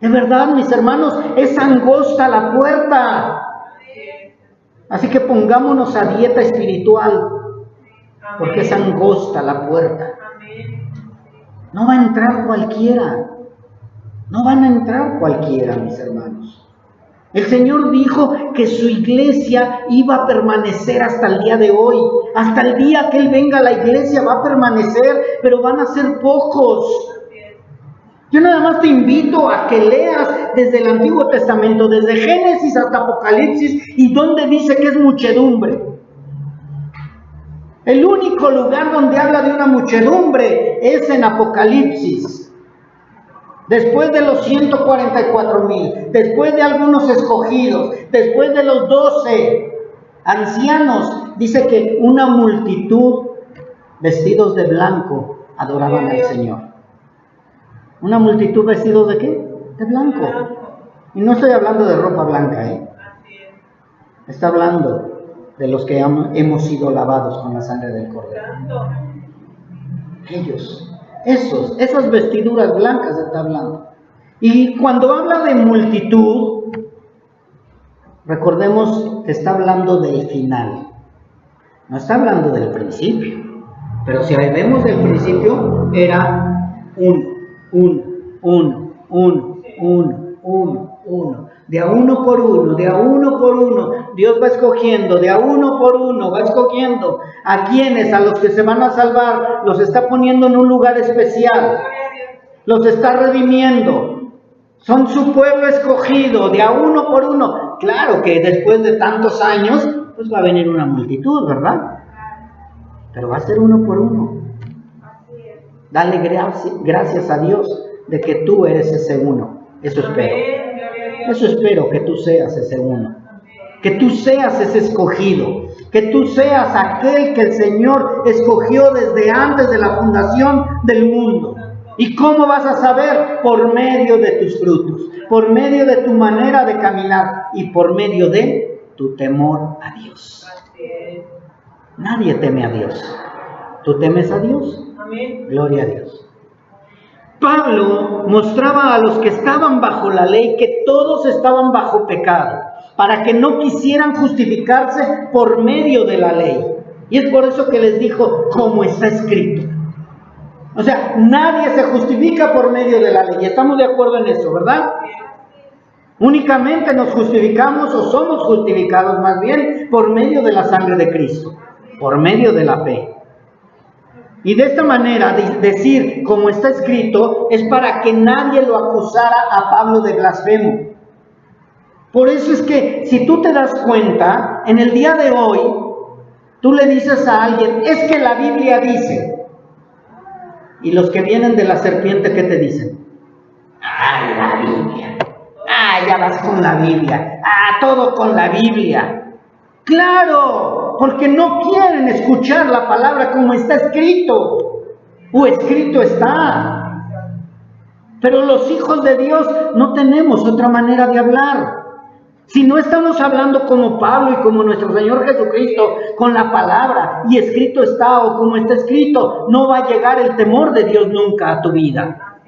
Speaker 1: De verdad, mis hermanos, es angosta la puerta. Así que pongámonos a dieta espiritual, porque es angosta la puerta. No va a entrar cualquiera. No van a entrar cualquiera, mis hermanos. El Señor dijo que su iglesia iba a permanecer hasta el día de hoy. Hasta el día que Él venga, la iglesia va a permanecer, pero van a ser pocos. Yo nada más te invito a que leas desde el Antiguo Testamento, desde Génesis hasta Apocalipsis, y donde dice que es muchedumbre. El único lugar donde habla de una muchedumbre es en Apocalipsis. Después de los 144,000, después de algunos escogidos, después de los 12 ancianos, dice que una multitud vestidos de blanco adoraban al Señor. ¿Una multitud vestidos de qué? De blanco. Y no estoy hablando de ropa blanca, Está hablando de los que hemos sido lavados con la sangre del Cordero. Esas vestiduras blancas está hablando. Y cuando habla de multitud, recordemos que está hablando del final. No está hablando del principio. Pero si vemos del principio, era uno. De a uno por uno, de a uno por uno. Dios va escogiendo, de a uno por uno, va escogiendo a quienes, a los que se van a salvar, los está poniendo en un lugar especial. Los está redimiendo. Son su pueblo escogido, de a uno por uno. Claro que después de tantos años, pues va a venir una multitud, ¿verdad? Pero va a ser uno por uno. Dale gracias a Dios de que tú eres ese uno. Eso espero. Eso espero, que tú seas ese uno. Que tú seas ese escogido. Que tú seas aquel que el Señor escogió desde antes de la fundación del mundo. ¿Y cómo vas a saber? Por medio de tus frutos, por medio de tu manera de caminar y por medio de tu temor a Dios. Nadie teme a Dios. ¿Tú temes a Dios? Amén. Gloria a Dios. Pablo mostraba a los que estaban bajo la ley que todos estaban bajo pecado, para que no quisieran justificarse por medio de la ley. Y es por eso que les dijo, como está escrito. O sea, nadie se justifica por medio de la ley. Estamos de acuerdo en eso, ¿verdad? Únicamente nos justificamos, o somos justificados más bien, por medio de la sangre de Cristo, por medio de la fe. Y de esta manera, decir como está escrito, es para que nadie lo acusara a Pablo de blasfemo. Por eso es que, si tú te das cuenta, en el día de hoy, Tú le dices a alguien, es que la Biblia dice, y los que vienen de la serpiente, ¿qué te dicen? ¡Ay, la Biblia! ¡Ah, ya vas con la Biblia! ¡Ah, todo con la Biblia! ¡Claro! Porque no quieren escuchar la palabra como está escrito, o escrito está. Pero los hijos de Dios no tenemos otra manera de hablar. Si no estamos hablando como Pablo y como nuestro Señor Jesucristo, con la palabra, y escrito está o como está escrito, no va a llegar el temor de Dios nunca a tu vida.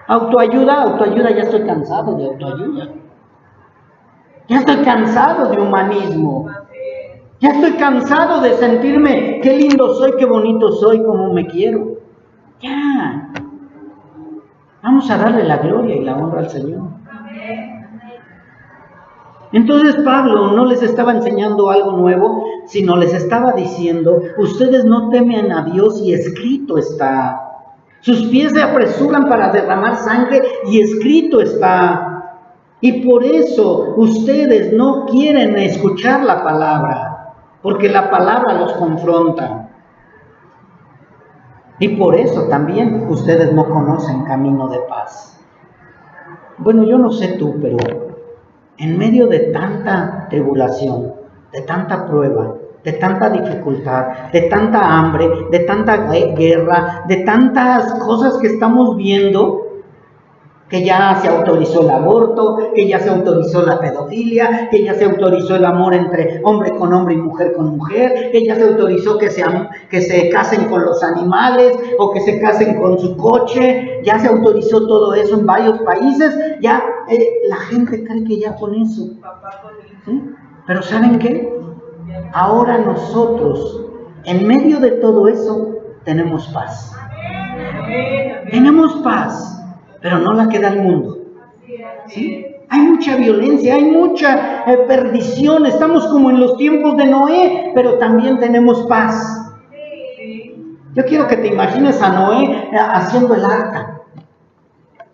Speaker 1: Autoayuda, ya estoy cansado de autoayuda. Ya estoy cansado de humanismo. Ya estoy cansado de sentirme, qué lindo soy, qué bonito soy, como me quiero. Ya. Vamos a darle la gloria y la honra al Señor. Entonces Pablo no les estaba enseñando algo nuevo, sino les estaba diciendo, ustedes no temen a Dios y escrito está. Sus pies se apresuran para derramar sangre y escrito está. Y por eso ustedes no quieren escuchar la palabra, porque la palabra los confronta. Y por eso también ustedes no conocen camino de paz. Bueno, yo no sé tú, pero en medio de tanta tribulación, de tanta prueba, de tanta dificultad, de tanta hambre, de tanta guerra, de tantas cosas que estamos viendo, que ya se autorizó el aborto, que ya se autorizó la pedofilia, que ya se autorizó el amor entre hombre con hombre y mujer con mujer, que ya se autorizó que se casen con los animales o que se casen con su coche, ya se autorizó todo eso en varios países, ya la gente cree que ya con eso. ¿Sí? Pero ¿saben qué? Ahora nosotros, en medio de todo eso, tenemos paz. Tenemos paz. Pero no la que da el mundo. ¿Sí? Hay mucha violencia, hay mucha perdición. Estamos como en los tiempos de Noé, pero también tenemos paz. Yo quiero que te imagines a Noé haciendo el arca,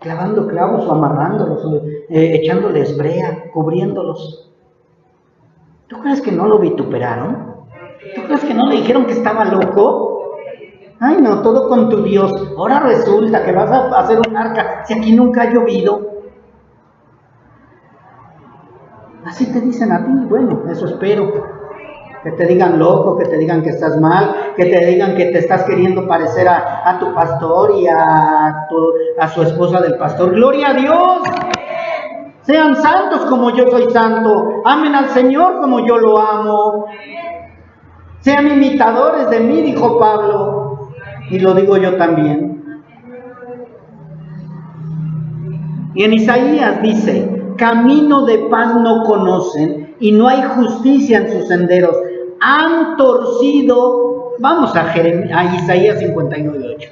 Speaker 1: clavando clavos o amarrándolos, echándoles brea, cubriéndolos. ¿Tú crees que no lo vituperaron? ¿Tú crees que no le dijeron que estaba loco? Ay, no, todo con tu Dios. Ahora resulta que vas a hacer un arca si aquí nunca ha llovido. Así te dicen a ti. Bueno, eso espero. Que te digan loco, que te digan que estás mal, que te digan que te estás queriendo parecer a tu pastor y a su esposa del pastor. ¡Gloria a Dios! Sean santos como yo soy santo. Amen al Señor como yo lo amo. Sean imitadores de mí, dijo Pablo. Y lo digo yo también. Y en Isaías dice, camino de paz no conocen y no hay justicia en sus senderos. Han torcido, vamos a Isaías 59:8.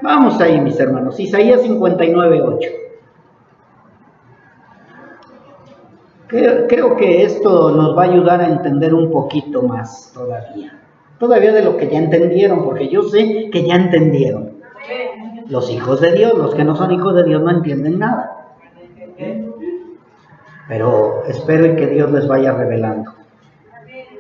Speaker 1: Vamos ahí, mis hermanos, Isaías 59:8. Creo que esto nos va a ayudar a entender un poquito más todavía de lo que ya entendieron, porque yo sé que ya entendieron. Los hijos de Dios, los que no son hijos de Dios no entienden nada. Pero espero que Dios les vaya revelando.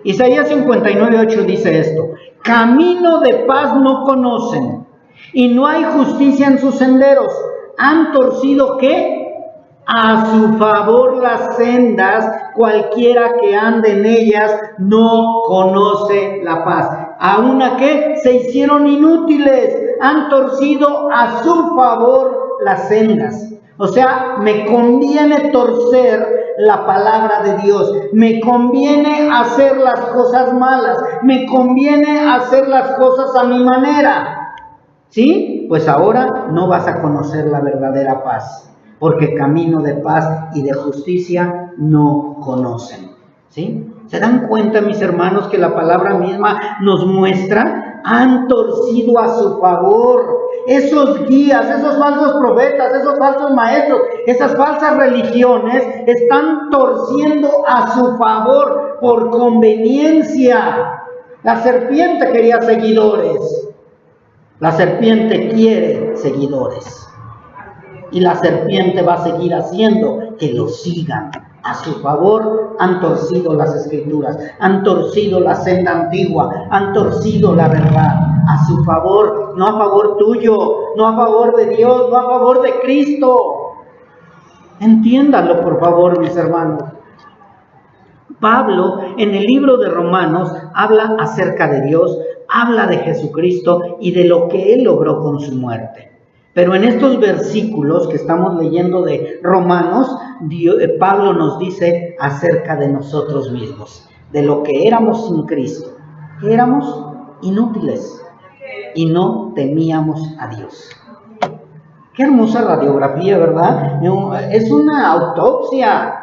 Speaker 1: Isaías 59:8 dice esto: camino de paz no conocen y no hay justicia en sus senderos. Han torcido ¿qué? A su favor las sendas, cualquiera que ande en ellas no conoce la paz. Aún a que se hicieron inútiles, han torcido a su favor las sendas. O sea, me conviene torcer la palabra de Dios, me conviene hacer las cosas malas, me conviene hacer las cosas a mi manera. ¿Sí? Pues ahora no vas a conocer la verdadera paz, porque camino de paz y de justicia no conocen. ¿Sí? ¿Se dan cuenta, mis hermanos, que la palabra misma nos muestra? Han torcido a su favor. Esos guías, esos falsos profetas, esos falsos maestros, esas falsas religiones están torciendo a su favor por conveniencia. La serpiente quería seguidores. La serpiente quiere seguidores. Y la serpiente va a seguir haciendo que lo sigan a su favor, han torcido las Escrituras, han torcido la senda antigua, han torcido la verdad. A su favor, no a favor tuyo, no a favor de Dios, no a favor de Cristo. Entiéndanlo, por favor, mis hermanos. Pablo, en el libro de Romanos, habla acerca de Dios, habla de Jesucristo y de lo que Él logró con su muerte. Pero en estos versículos que estamos leyendo de Romanos, Pablo nos dice acerca de nosotros mismos, de lo que éramos sin Cristo, que éramos inútiles y no temíamos a Dios. Qué hermosa radiografía, ¿verdad? Es una autopsia.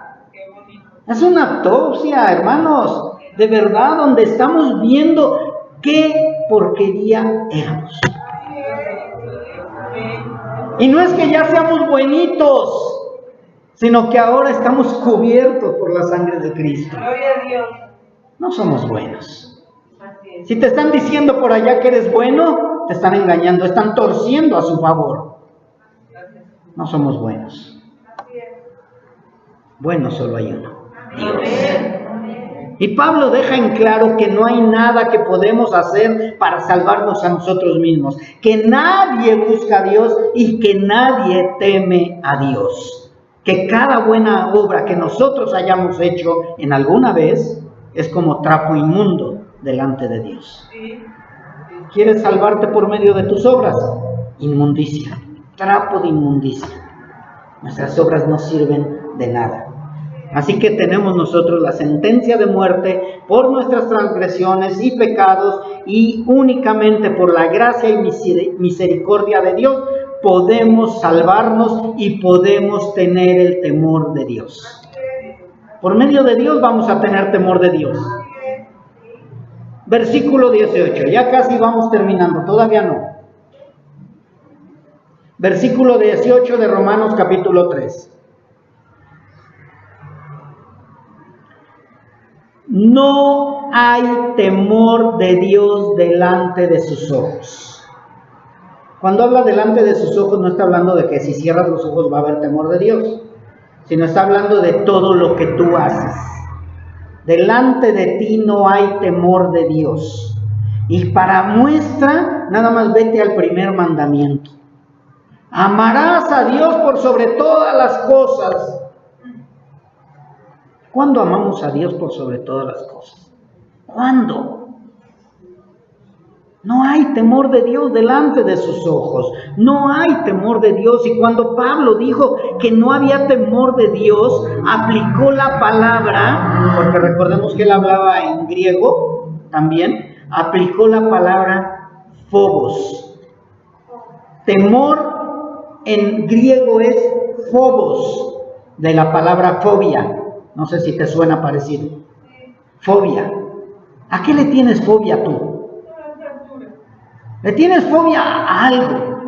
Speaker 1: Es una autopsia, hermanos, de verdad, donde estamos viendo qué porquería éramos. Y no es que ya seamos buenitos, sino que ahora estamos cubiertos por la sangre de Cristo.
Speaker 2: Gloria a Dios.
Speaker 1: No somos buenos. Si te están diciendo por allá que eres bueno, te están engañando, están torciendo a su favor. No somos buenos. Bueno solo hay uno, Dios. Y Pablo deja en claro que no hay nada que podemos hacer para salvarnos a nosotros mismos, que nadie busca a Dios y que nadie teme a Dios. Que cada buena obra que nosotros hayamos hecho en alguna vez es como trapo inmundo delante de Dios. ¿Quieres salvarte por medio de tus obras? Inmundicia, trapo de inmundicia. Nuestras obras no sirven de nada. Así que tenemos nosotros la sentencia de muerte por nuestras transgresiones y pecados, y únicamente por la gracia y misericordia de Dios podemos salvarnos y podemos tener el temor de Dios. Por medio de Dios vamos a tener temor de Dios. Versículo 18, ya casi vamos terminando, todavía no. Versículo 18 de Romanos capítulo 3. No hay temor de Dios delante de sus ojos. Cuando habla delante de sus ojos, no está hablando de que si cierras los ojos va a haber temor de Dios, sino está hablando de todo lo que tú haces. Delante de ti no hay temor de Dios. Y para muestra, nada más vete al primer mandamiento. Amarás a Dios por sobre todas las cosas. ¿Cuándo amamos a Dios por sobre todas las cosas? ¿Cuándo? No hay temor de Dios delante de sus ojos. No hay temor de Dios. Y cuando Pablo dijo que no había temor de Dios, aplicó la palabra, porque recordemos que él hablaba en griego también, aplicó la palabra phobos. Temor en griego es phobos, de la palabra fobia. No sé si te suena parecido. Fobia. ¿A qué le tienes fobia tú? ¿Le tienes fobia a algo?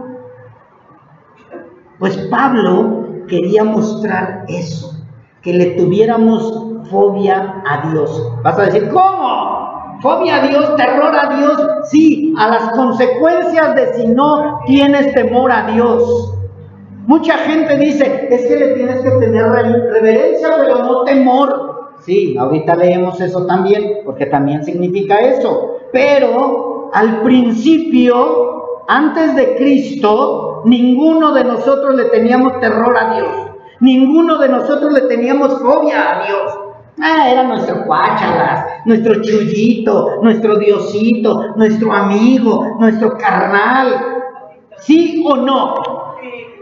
Speaker 1: Pues Pablo quería mostrar eso, que le tuviéramos fobia a Dios. Vas a decir, ¿cómo? ¿Fobia a Dios? ¿Terror a Dios? Sí, a las consecuencias de si no tienes temor a Dios. Mucha gente dice, es que le tienes que tener reverencia, pero no temor. Sí, ahorita leemos eso también, porque también significa eso. Pero al principio, antes de Cristo, ninguno de nosotros le teníamos terror a Dios. Ninguno de nosotros le teníamos fobia a Dios. Era nuestro cuáchalas, nuestro chullito, nuestro diosito, nuestro amigo, nuestro carnal. ¿Sí o no?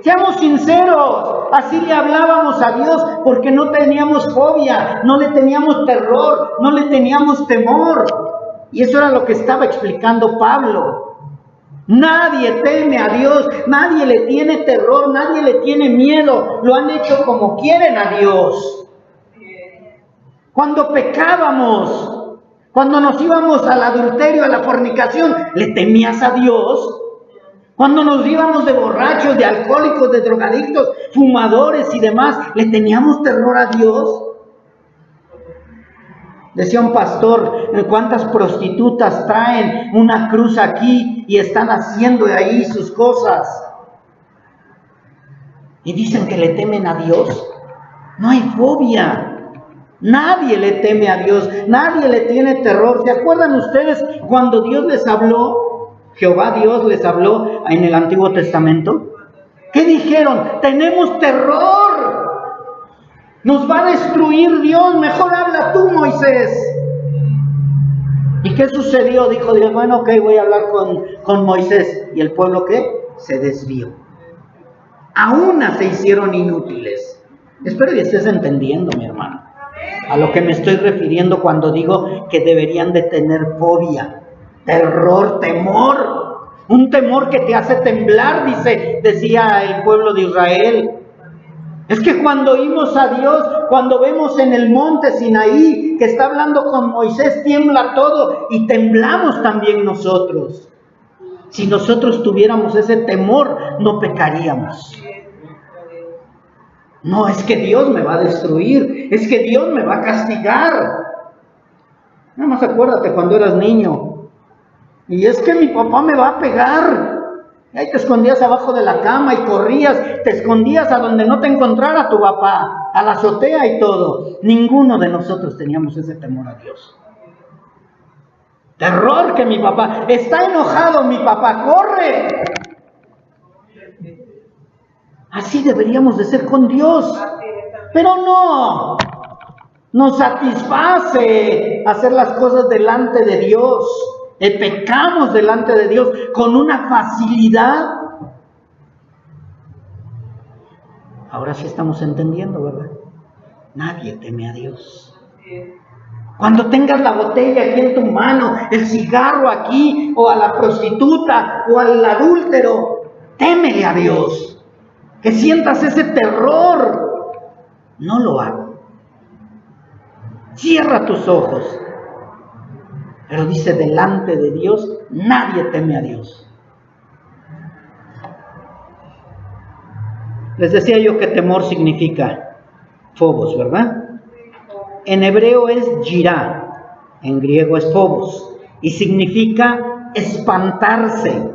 Speaker 1: Seamos sinceros, así le hablábamos a Dios porque no teníamos fobia, no le teníamos terror, no le teníamos temor. Y eso era lo que estaba explicando Pablo. Nadie teme a Dios, nadie le tiene terror, nadie le tiene miedo, lo han hecho como quieren a Dios. Cuando pecábamos, cuando nos íbamos al adulterio, a la fornicación, ¿le temías a Dios? Cuando nos íbamos de borrachos, de alcohólicos, de drogadictos, fumadores y demás, ¿le teníamos terror a Dios? Decía un pastor, ¿cuántas prostitutas traen una cruz aquí y están haciendo ahí sus cosas? Y dicen que le temen a Dios. No hay fobia. Nadie le teme a Dios, nadie le tiene terror. ¿Se acuerdan ustedes cuando Dios les habló? Jehová Dios les habló en el Antiguo Testamento. ¿Qué dijeron? Tenemos terror. Nos va a destruir Dios. Mejor habla tú, Moisés. ¿Y qué sucedió? Dijo Dios, bueno, ok, voy a hablar con Moisés. ¿Y el pueblo qué? Se desvió. Aún se hicieron inútiles. Espero que estés entendiendo, mi hermano, a lo que me estoy refiriendo cuando digo que deberían de tener fobia, terror, temor. Un temor que te hace temblar, decía el pueblo de Israel. Es que cuando oímos a Dios, cuando vemos en el monte Sinaí que está hablando con Moisés, tiembla todo y temblamos también nosotros. Si nosotros tuviéramos ese temor, no pecaríamos. No, es que Dios me va a destruir, es que Dios me va a castigar. Nada más acuérdate cuando eras niño. Y es que mi papá me va a pegar. Y ahí te escondías abajo de la cama y corrías, te escondías a donde no te encontrara tu papá, a la azotea y todo. Ninguno de nosotros teníamos ese temor a Dios. Terror que mi papá, está enojado mi papá, corre. Así deberíamos de ser con Dios. Pero no, nos satisface hacer las cosas delante de Dios. Pecamos delante de Dios con una facilidad. Ahora sí estamos entendiendo, ¿verdad? Nadie teme a Dios. Cuando tengas la botella aquí en tu mano, el cigarro aquí, o a la prostituta, o al adúltero, témele a Dios. Que sientas ese terror. No lo hago. Cierra tus ojos. Pero dice, delante de Dios, nadie teme a Dios. Les decía yo que temor significa phobos, ¿verdad? En hebreo es yirá, en griego es phobos, y significa espantarse,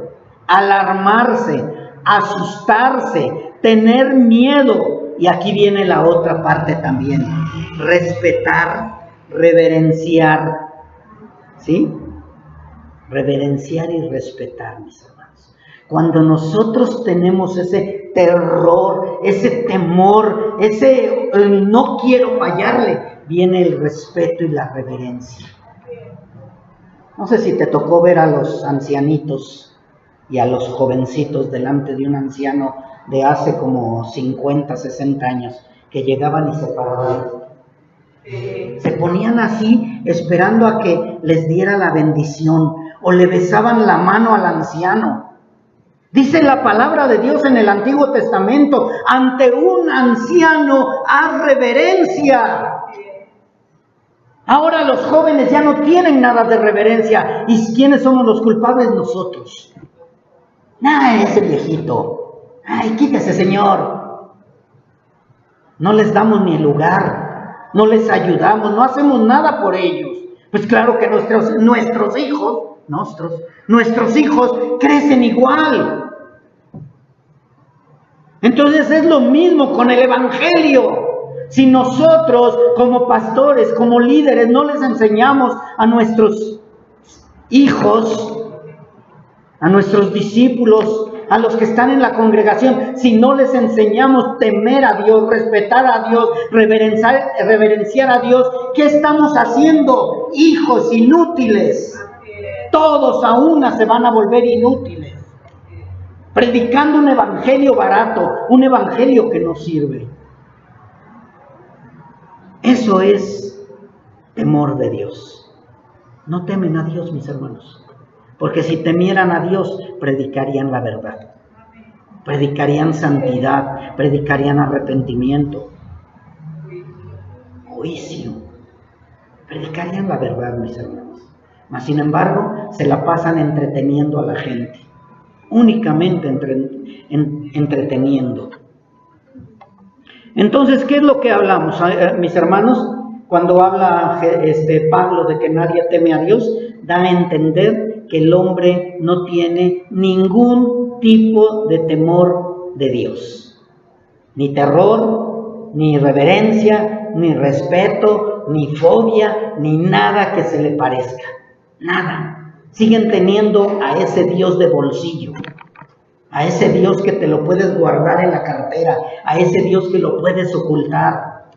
Speaker 1: alarmarse, asustarse, tener miedo. Y aquí viene la otra parte también, respetar, reverenciar. ¿Sí? Reverenciar y respetar, mis hermanos. Cuando nosotros tenemos ese terror, ese temor, ese no quiero fallarle, viene el respeto y la reverencia. No sé si te tocó ver a los ancianitos y a los jovencitos delante de un anciano de hace como 50, 60 años, que llegaban y se paraban. Se ponían así esperando a que les diera la bendición o le besaban la mano al anciano. Dice la palabra de Dios en el Antiguo Testamento, ante un anciano haz reverencia. Ahora los jóvenes ya no tienen nada de reverencia. ¿Y quiénes somos los culpables? Nosotros. Ese viejito. Ay, quítese, señor. No les damos ni el lugar. No les ayudamos, no hacemos nada por ellos. Pues claro que nuestros hijos crecen igual. Entonces es lo mismo con el Evangelio. Si nosotros como pastores, como líderes, no les enseñamos a nuestros hijos, a nuestros discípulos, a los que están en la congregación, si no les enseñamos temer a Dios, respetar a Dios, reverenciar a Dios, ¿qué estamos haciendo? Hijos inútiles. Todos a una se van a volver inútiles. Predicando un evangelio barato, un evangelio que no sirve. Eso es temor de Dios. No temen a Dios, mis hermanos. Porque si temieran a Dios, predicarían la verdad, predicarían santidad, predicarían arrepentimiento, juicio, predicarían la verdad, mis hermanos. Mas sin embargo, se la pasan entreteniendo a la gente, únicamente entreteniendo. Entonces, ¿qué es lo que hablamos, mis hermanos? Cuando habla Pablo de que nadie teme a Dios, da a entender que el hombre no tiene ningún tipo de temor de Dios. Ni terror, ni reverencia, ni respeto, miedo, ni fobia, ni nada que se le parezca. Nada. Siguen teniendo a ese Dios de bolsillo, a ese Dios que te lo puedes guardar en la cartera, a ese Dios que lo puedes ocultar.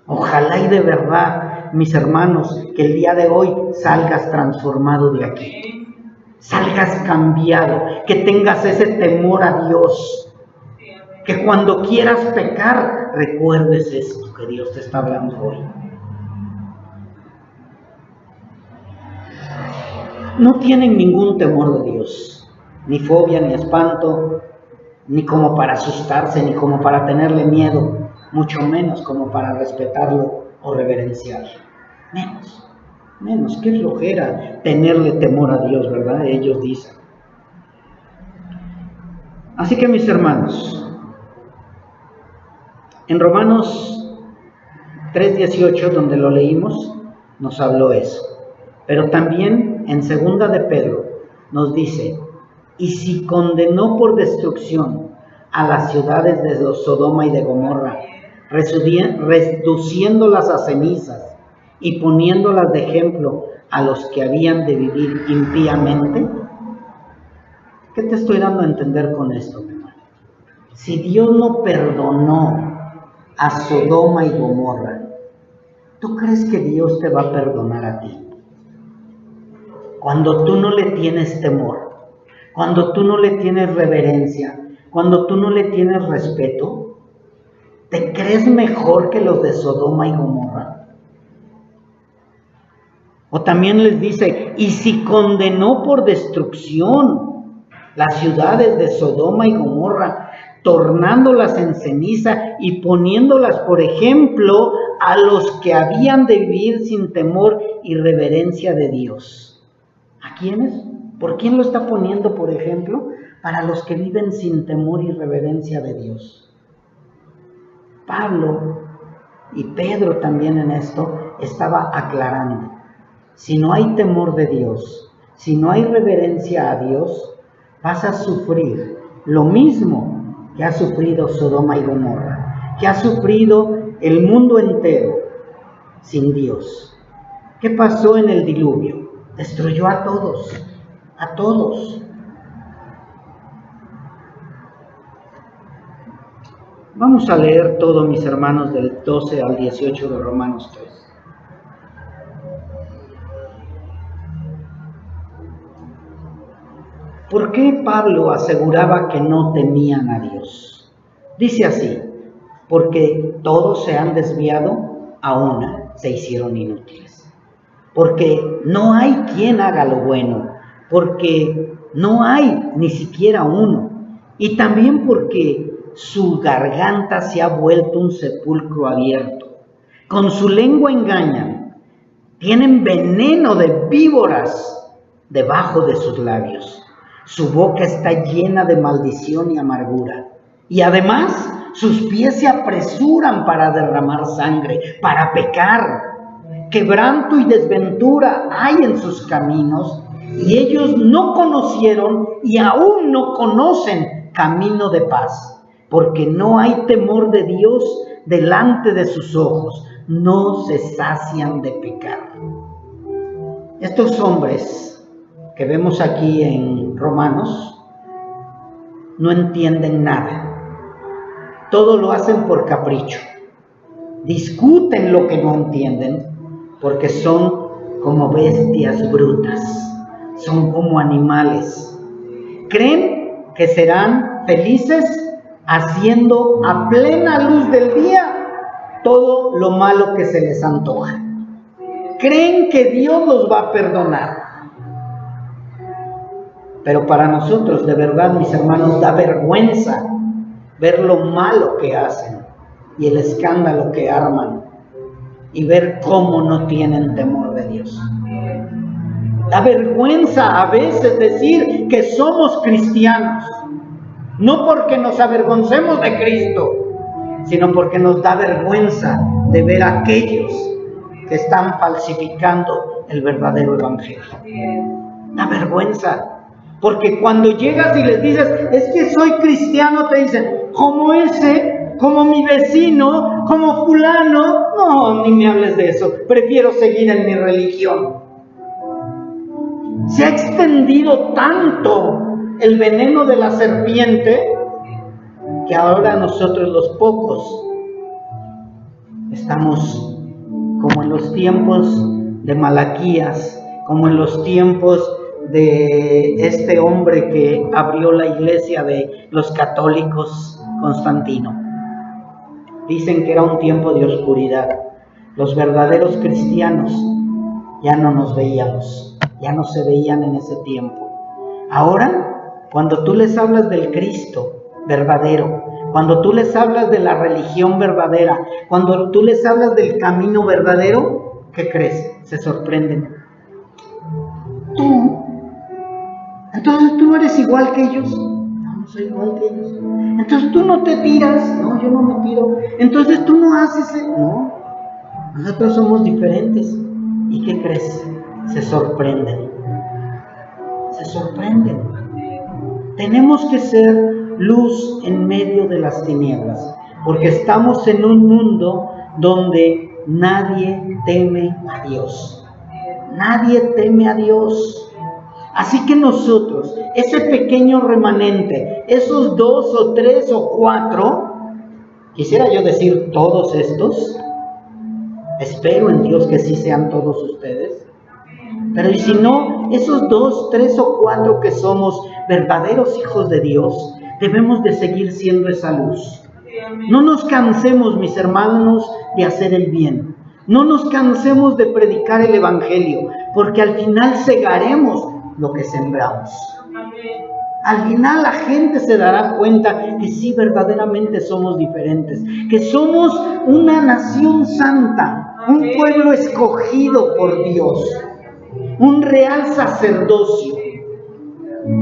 Speaker 1: Ojalá y de verdad, mis hermanos, que el día de hoy salgas transformado de aquí, salgas cambiado, que tengas ese temor a Dios, que cuando quieras pecar, recuerdes esto que Dios te está hablando hoy. No tienen ningún temor de Dios, ni fobia, ni espanto, ni como para asustarse, ni como para tenerle miedo, mucho menos como para respetarlo o reverenciarlo. Menos, qué flojera tenerle temor a Dios, ¿verdad? Ellos dicen. Así que, mis hermanos, en Romanos 3:18, donde lo leímos, nos habló eso. Pero también en 2 de Pedro nos dice: y si condenó por destrucción a las ciudades de Sodoma y de Gomorra, reduciéndolas a cenizas y poniéndolas de ejemplo a los que habían de vivir impíamente. ¿Qué te estoy dando a entender con esto, mi hermano? Si Dios no perdonó a Sodoma y Gomorra, ¿tú crees que Dios te va a perdonar a ti? Cuando tú no le tienes temor, cuando tú no le tienes reverencia, cuando tú no le tienes respeto, ¿te crees mejor que los de Sodoma y Gomorra? O también les dice: y si condenó por destrucción las ciudades de Sodoma y Gomorra, tornándolas en ceniza y poniéndolas por ejemplo a los que habían de vivir sin temor y reverencia de Dios. ¿A quiénes? ¿Por quién lo está poniendo por ejemplo? Para los que viven sin temor y reverencia de Dios. Pablo y Pedro también en esto estaba aclarando: si no hay temor de Dios, si no hay reverencia a Dios, vas a sufrir lo mismo que ha sufrido Sodoma y Gomorra, que ha sufrido el mundo entero sin Dios. ¿Qué pasó en el diluvio? Destruyó a todos, a todos. Vamos a leer todo, mis hermanos, del 12 al 18 de Romanos 3. ¿Por qué Pablo aseguraba que no temían a Dios? Dice así: porque todos se han desviado, a una se hicieron inútiles. Porque no hay quien haga lo bueno, porque no hay ni siquiera uno. Y también porque su garganta se ha vuelto un sepulcro abierto. Con su lengua engañan, tienen veneno de víboras debajo de sus labios. Su boca está llena de maldición y amargura. Y además, sus pies se apresuran para derramar sangre, para pecar. Quebranto y desventura hay en sus caminos, y ellos no conocieron y aún no conocen camino de paz, porque no hay temor de Dios delante de sus ojos, no se sacian de pecar. Estos hombres que vemos aquí en Romanos no entienden nada, todo lo hacen por capricho, discuten lo que no entienden, porque son como bestias brutas, son como animales. Creen que serán felices haciendo a plena luz del día todo lo malo que se les antoja. Creen que Dios los va a perdonar. Pero para nosotros, de verdad, mis hermanos, da vergüenza ver lo malo que hacen y el escándalo que arman, y ver cómo no tienen temor de Dios. Da vergüenza a veces decir que somos cristianos, no porque nos avergoncemos de Cristo, sino porque nos da vergüenza de ver a aquellos que están falsificando el verdadero evangelio. Da vergüenza, porque cuando llegas y les dices: es que soy cristiano, te dicen: ¿cómo ese como mi vecino, como fulano. No, ni me hables de eso. Prefiero seguir en mi religión. Se ha extendido tanto el veneno de la serpiente que ahora nosotros los pocos estamos como en los tiempos de Malaquías, como en los tiempos de este hombre que abrió la iglesia de los católicos, Constantino. Dicen que era un tiempo de oscuridad. Los verdaderos cristianos ya no nos veíamos, ya no se veían en ese tiempo. Ahora, cuando tú les hablas del Cristo verdadero, cuando tú les hablas de la religión verdadera, cuando tú les hablas del camino verdadero, ¿qué crees? Se sorprenden. ¿Tú? Entonces tú no eres igual que ellos. No soy igual que ellos. Entonces tú no te tiras. No, yo no me tiro. Entonces tú no haces. No, nosotros somos diferentes. ¿Y qué crees? Se sorprenden. Se sorprenden. Tenemos que ser luz en medio de las tinieblas, porque estamos en un mundo donde nadie teme a Dios. Nadie teme a Dios. Así que nosotros, ese pequeño remanente, esos 2 o 3 o 4, quisiera yo decir todos estos, espero en Dios que sí sean todos ustedes, pero y si no, esos 2, 3 o 4 que somos verdaderos hijos de Dios, debemos de seguir siendo esa luz. No nos cansemos, mis hermanos, de hacer el bien. No nos cansemos de predicar el evangelio, porque al final segaremos lo que sembramos. Al final la gente se dará cuenta que sí, verdaderamente somos diferentes, que somos una nación santa, un pueblo escogido por Dios, un real sacerdocio,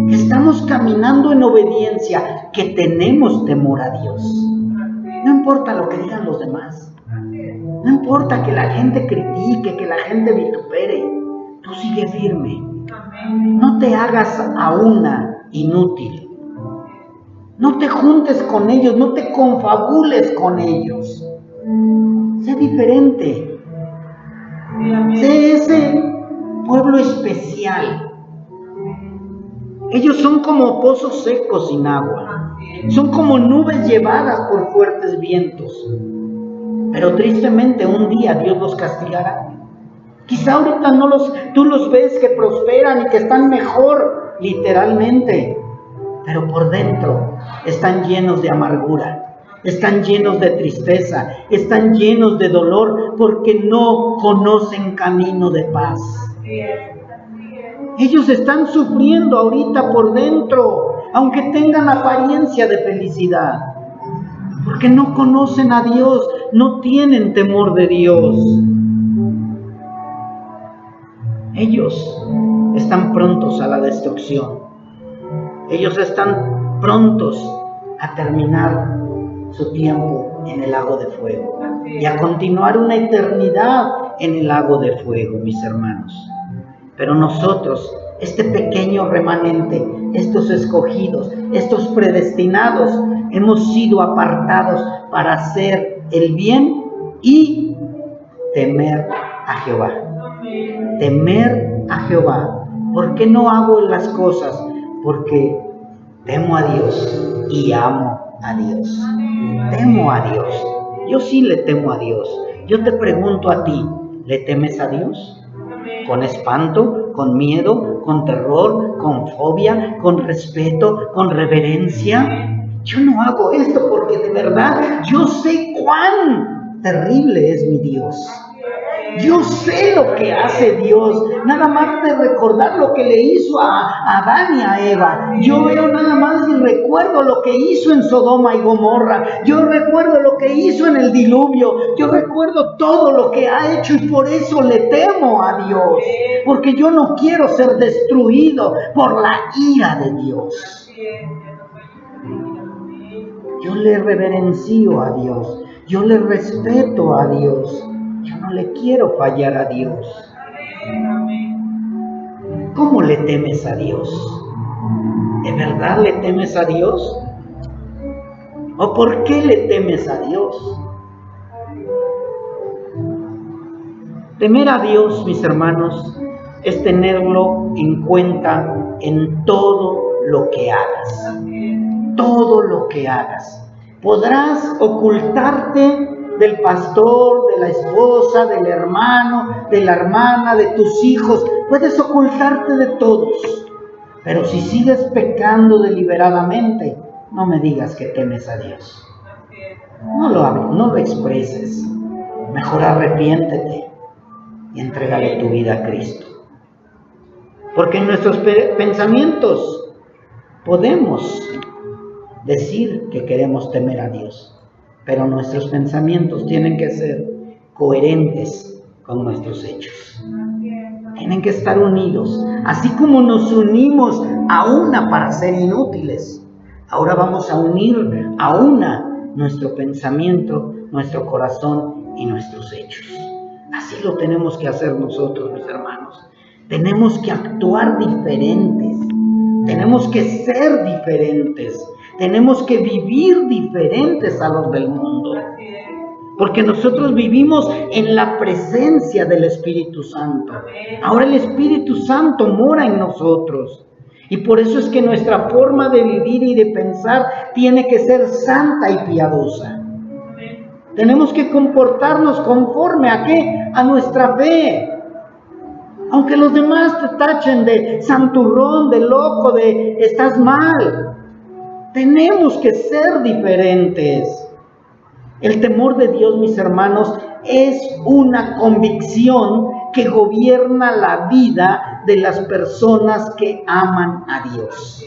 Speaker 1: que estamos caminando en obediencia, que tenemos temor a Dios. No importa lo que digan los demás, no importa que la gente critique, que la gente vitupere, tú sigue firme. No te hagas a una inútil. No te juntes con ellos, no te confabules con ellos. Sé diferente. Sé ese pueblo especial. Ellos son como pozos secos sin agua. Son como nubes llevadas por fuertes vientos. Pero tristemente un día Dios los castigará. Quizá ahorita tú los ves que prosperan y que están mejor, literalmente, pero por dentro están llenos de amargura, están llenos de tristeza, están llenos de dolor, porque no conocen camino de paz. Ellos están sufriendo ahorita por dentro, aunque tengan apariencia de felicidad, porque no conocen a Dios, no tienen temor de Dios. Ellos están prontos a la destrucción. Ellos están prontos a terminar su tiempo en el lago de fuego y a continuar una eternidad en el lago de fuego, mis hermanos. Pero nosotros, este pequeño remanente, estos escogidos, estos predestinados, hemos sido apartados para hacer el bien y temer a Jehová. Temer a Jehová. ¿Por qué no hago las cosas? Porque temo a Dios y amo a Dios. Temo a Dios. Yo sí le temo a Dios. Yo te pregunto a ti, ¿le temes a Dios? ¿Con espanto, con miedo, con terror, con fobia, con respeto, con reverencia? Yo no hago esto porque de verdad yo sé cuán terrible es mi Dios. Yo sé lo que hace Dios, nada más de recordar lo que le hizo a Adán y a Eva. Yo veo nada más y recuerdo lo que hizo en Sodoma y Gomorra. Yo recuerdo lo que hizo en el diluvio. Yo recuerdo todo lo que ha hecho y por eso le temo a Dios. Porque yo no quiero ser destruido por la ira de Dios. Yo le reverencio a Dios. Yo le respeto a Dios. Yo no le quiero fallar a Dios. ¿Cómo le temes a Dios? ¿De verdad le temes a Dios? ¿O por qué le temes a Dios? Temer a Dios, mis hermanos, es tenerlo en cuenta en todo lo que hagas. Todo lo que hagas. Podrás ocultarte del pastor, de la esposa, del hermano, de la hermana, de tus hijos. Puedes ocultarte de todos. Pero si sigues pecando deliberadamente, no me digas que temes a Dios. No lo expreses. Mejor arrepiéntete y entrégale tu vida a Cristo. Porque en nuestros pensamientos podemos decir que queremos temer a Dios, pero nuestros pensamientos tienen que ser coherentes con nuestros hechos. Tienen que estar unidos. Así como nos unimos a una para ser inútiles, ahora vamos a unir a una nuestro pensamiento, nuestro corazón y nuestros hechos. Así lo tenemos que hacer nosotros, mis hermanos. Tenemos que actuar diferentes. Tenemos que ser diferentes. Tenemos que vivir diferentes a los del mundo. Porque nosotros vivimos en la presencia del Espíritu Santo. Ahora el Espíritu Santo mora en nosotros. Y por eso es que nuestra forma de vivir y de pensar tiene que ser santa y piadosa. Tenemos que comportarnos conforme ¿a qué? A nuestra fe. Aunque los demás te tachen de santurrón, de loco, de estás mal. Tenemos que ser diferentes. El temor de Dios, mis hermanos, es una convicción que gobierna la vida de las personas que aman a Dios.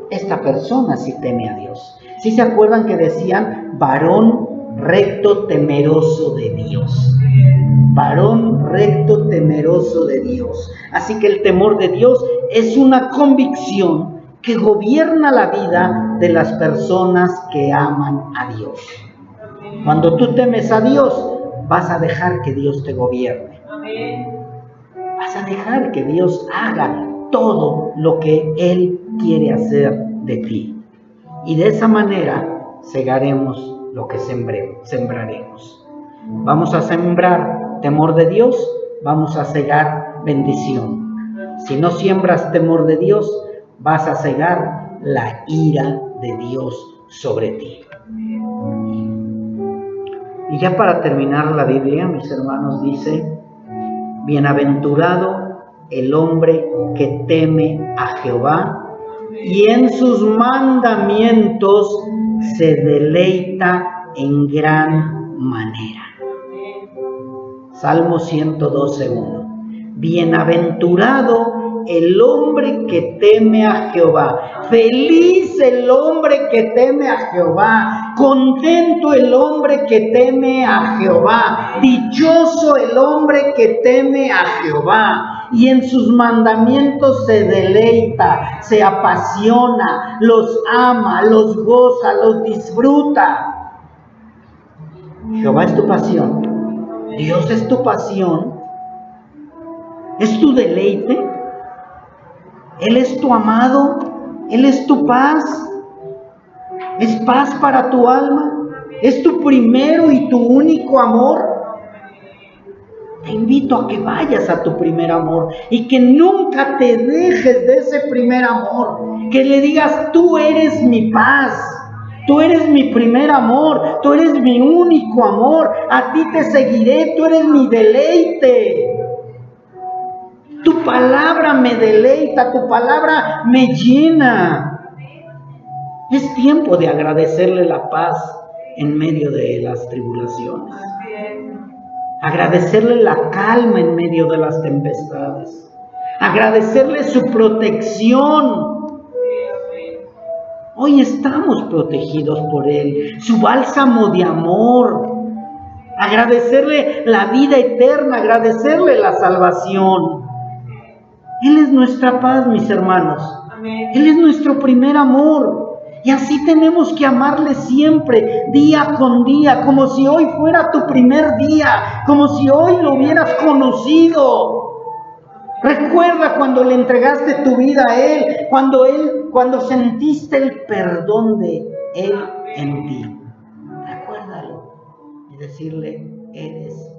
Speaker 1: Esta persona sí teme a Dios. ¿Sí se acuerdan que decían varón recto temeroso de Dios? Varón recto temeroso de Dios. Así que el temor de Dios es una convicción que gobierna la vida de las personas que aman a Dios. Cuando tú temes a Dios, vas a dejar que Dios te gobierne. Vas a dejar que Dios haga todo lo que Él quiere hacer de ti. Y de esa manera segaremos lo que sembraremos. Vamos a sembrar temor de Dios, vamos a segar bendición. Si no siembras temor de Dios, vas a cegar la ira de Dios sobre ti. Y ya para terminar la Biblia, mis hermanos, dice: bienaventurado el hombre que teme a Jehová y en sus mandamientos se deleita en gran manera. Salmo 112:1. Bienaventurado el hombre que teme a Jehová. Feliz el hombre que teme a Jehová. Contento el hombre que teme a Jehová. Dichoso el hombre que teme a Jehová. Y en sus mandamientos se deleita, se apasiona, los ama, los goza, los disfruta. Jehová es tu pasión. Dios es tu pasión. ¿Es tu deleite? Él es tu amado. Él es tu paz. ¿Es paz para tu alma? ¿Es tu primero y tu único amor? Te invito a que vayas a tu primer amor y que nunca te dejes de ese primer amor. Que le digas: tú eres mi paz. Tú eres mi primer amor. Tú eres mi único amor. A ti te seguiré. Tú eres mi deleite. Tu palabra me deleita, tu palabra me llena. Es tiempo de agradecerle la paz en medio de las tribulaciones. Agradecerle la calma en medio de las tempestades. Agradecerle su protección. Hoy estamos protegidos por Él, su bálsamo de amor. Agradecerle la vida eterna, agradecerle la salvación. Él es nuestra paz, mis hermanos. Amén. Él es nuestro primer amor. Y así tenemos que amarle siempre, día con día, como si hoy fuera tu primer día, como si hoy lo hubieras conocido. Recuerda cuando le entregaste tu vida a Él, cuando sentiste el perdón de Él en ti. Recuérdalo y decirle, eres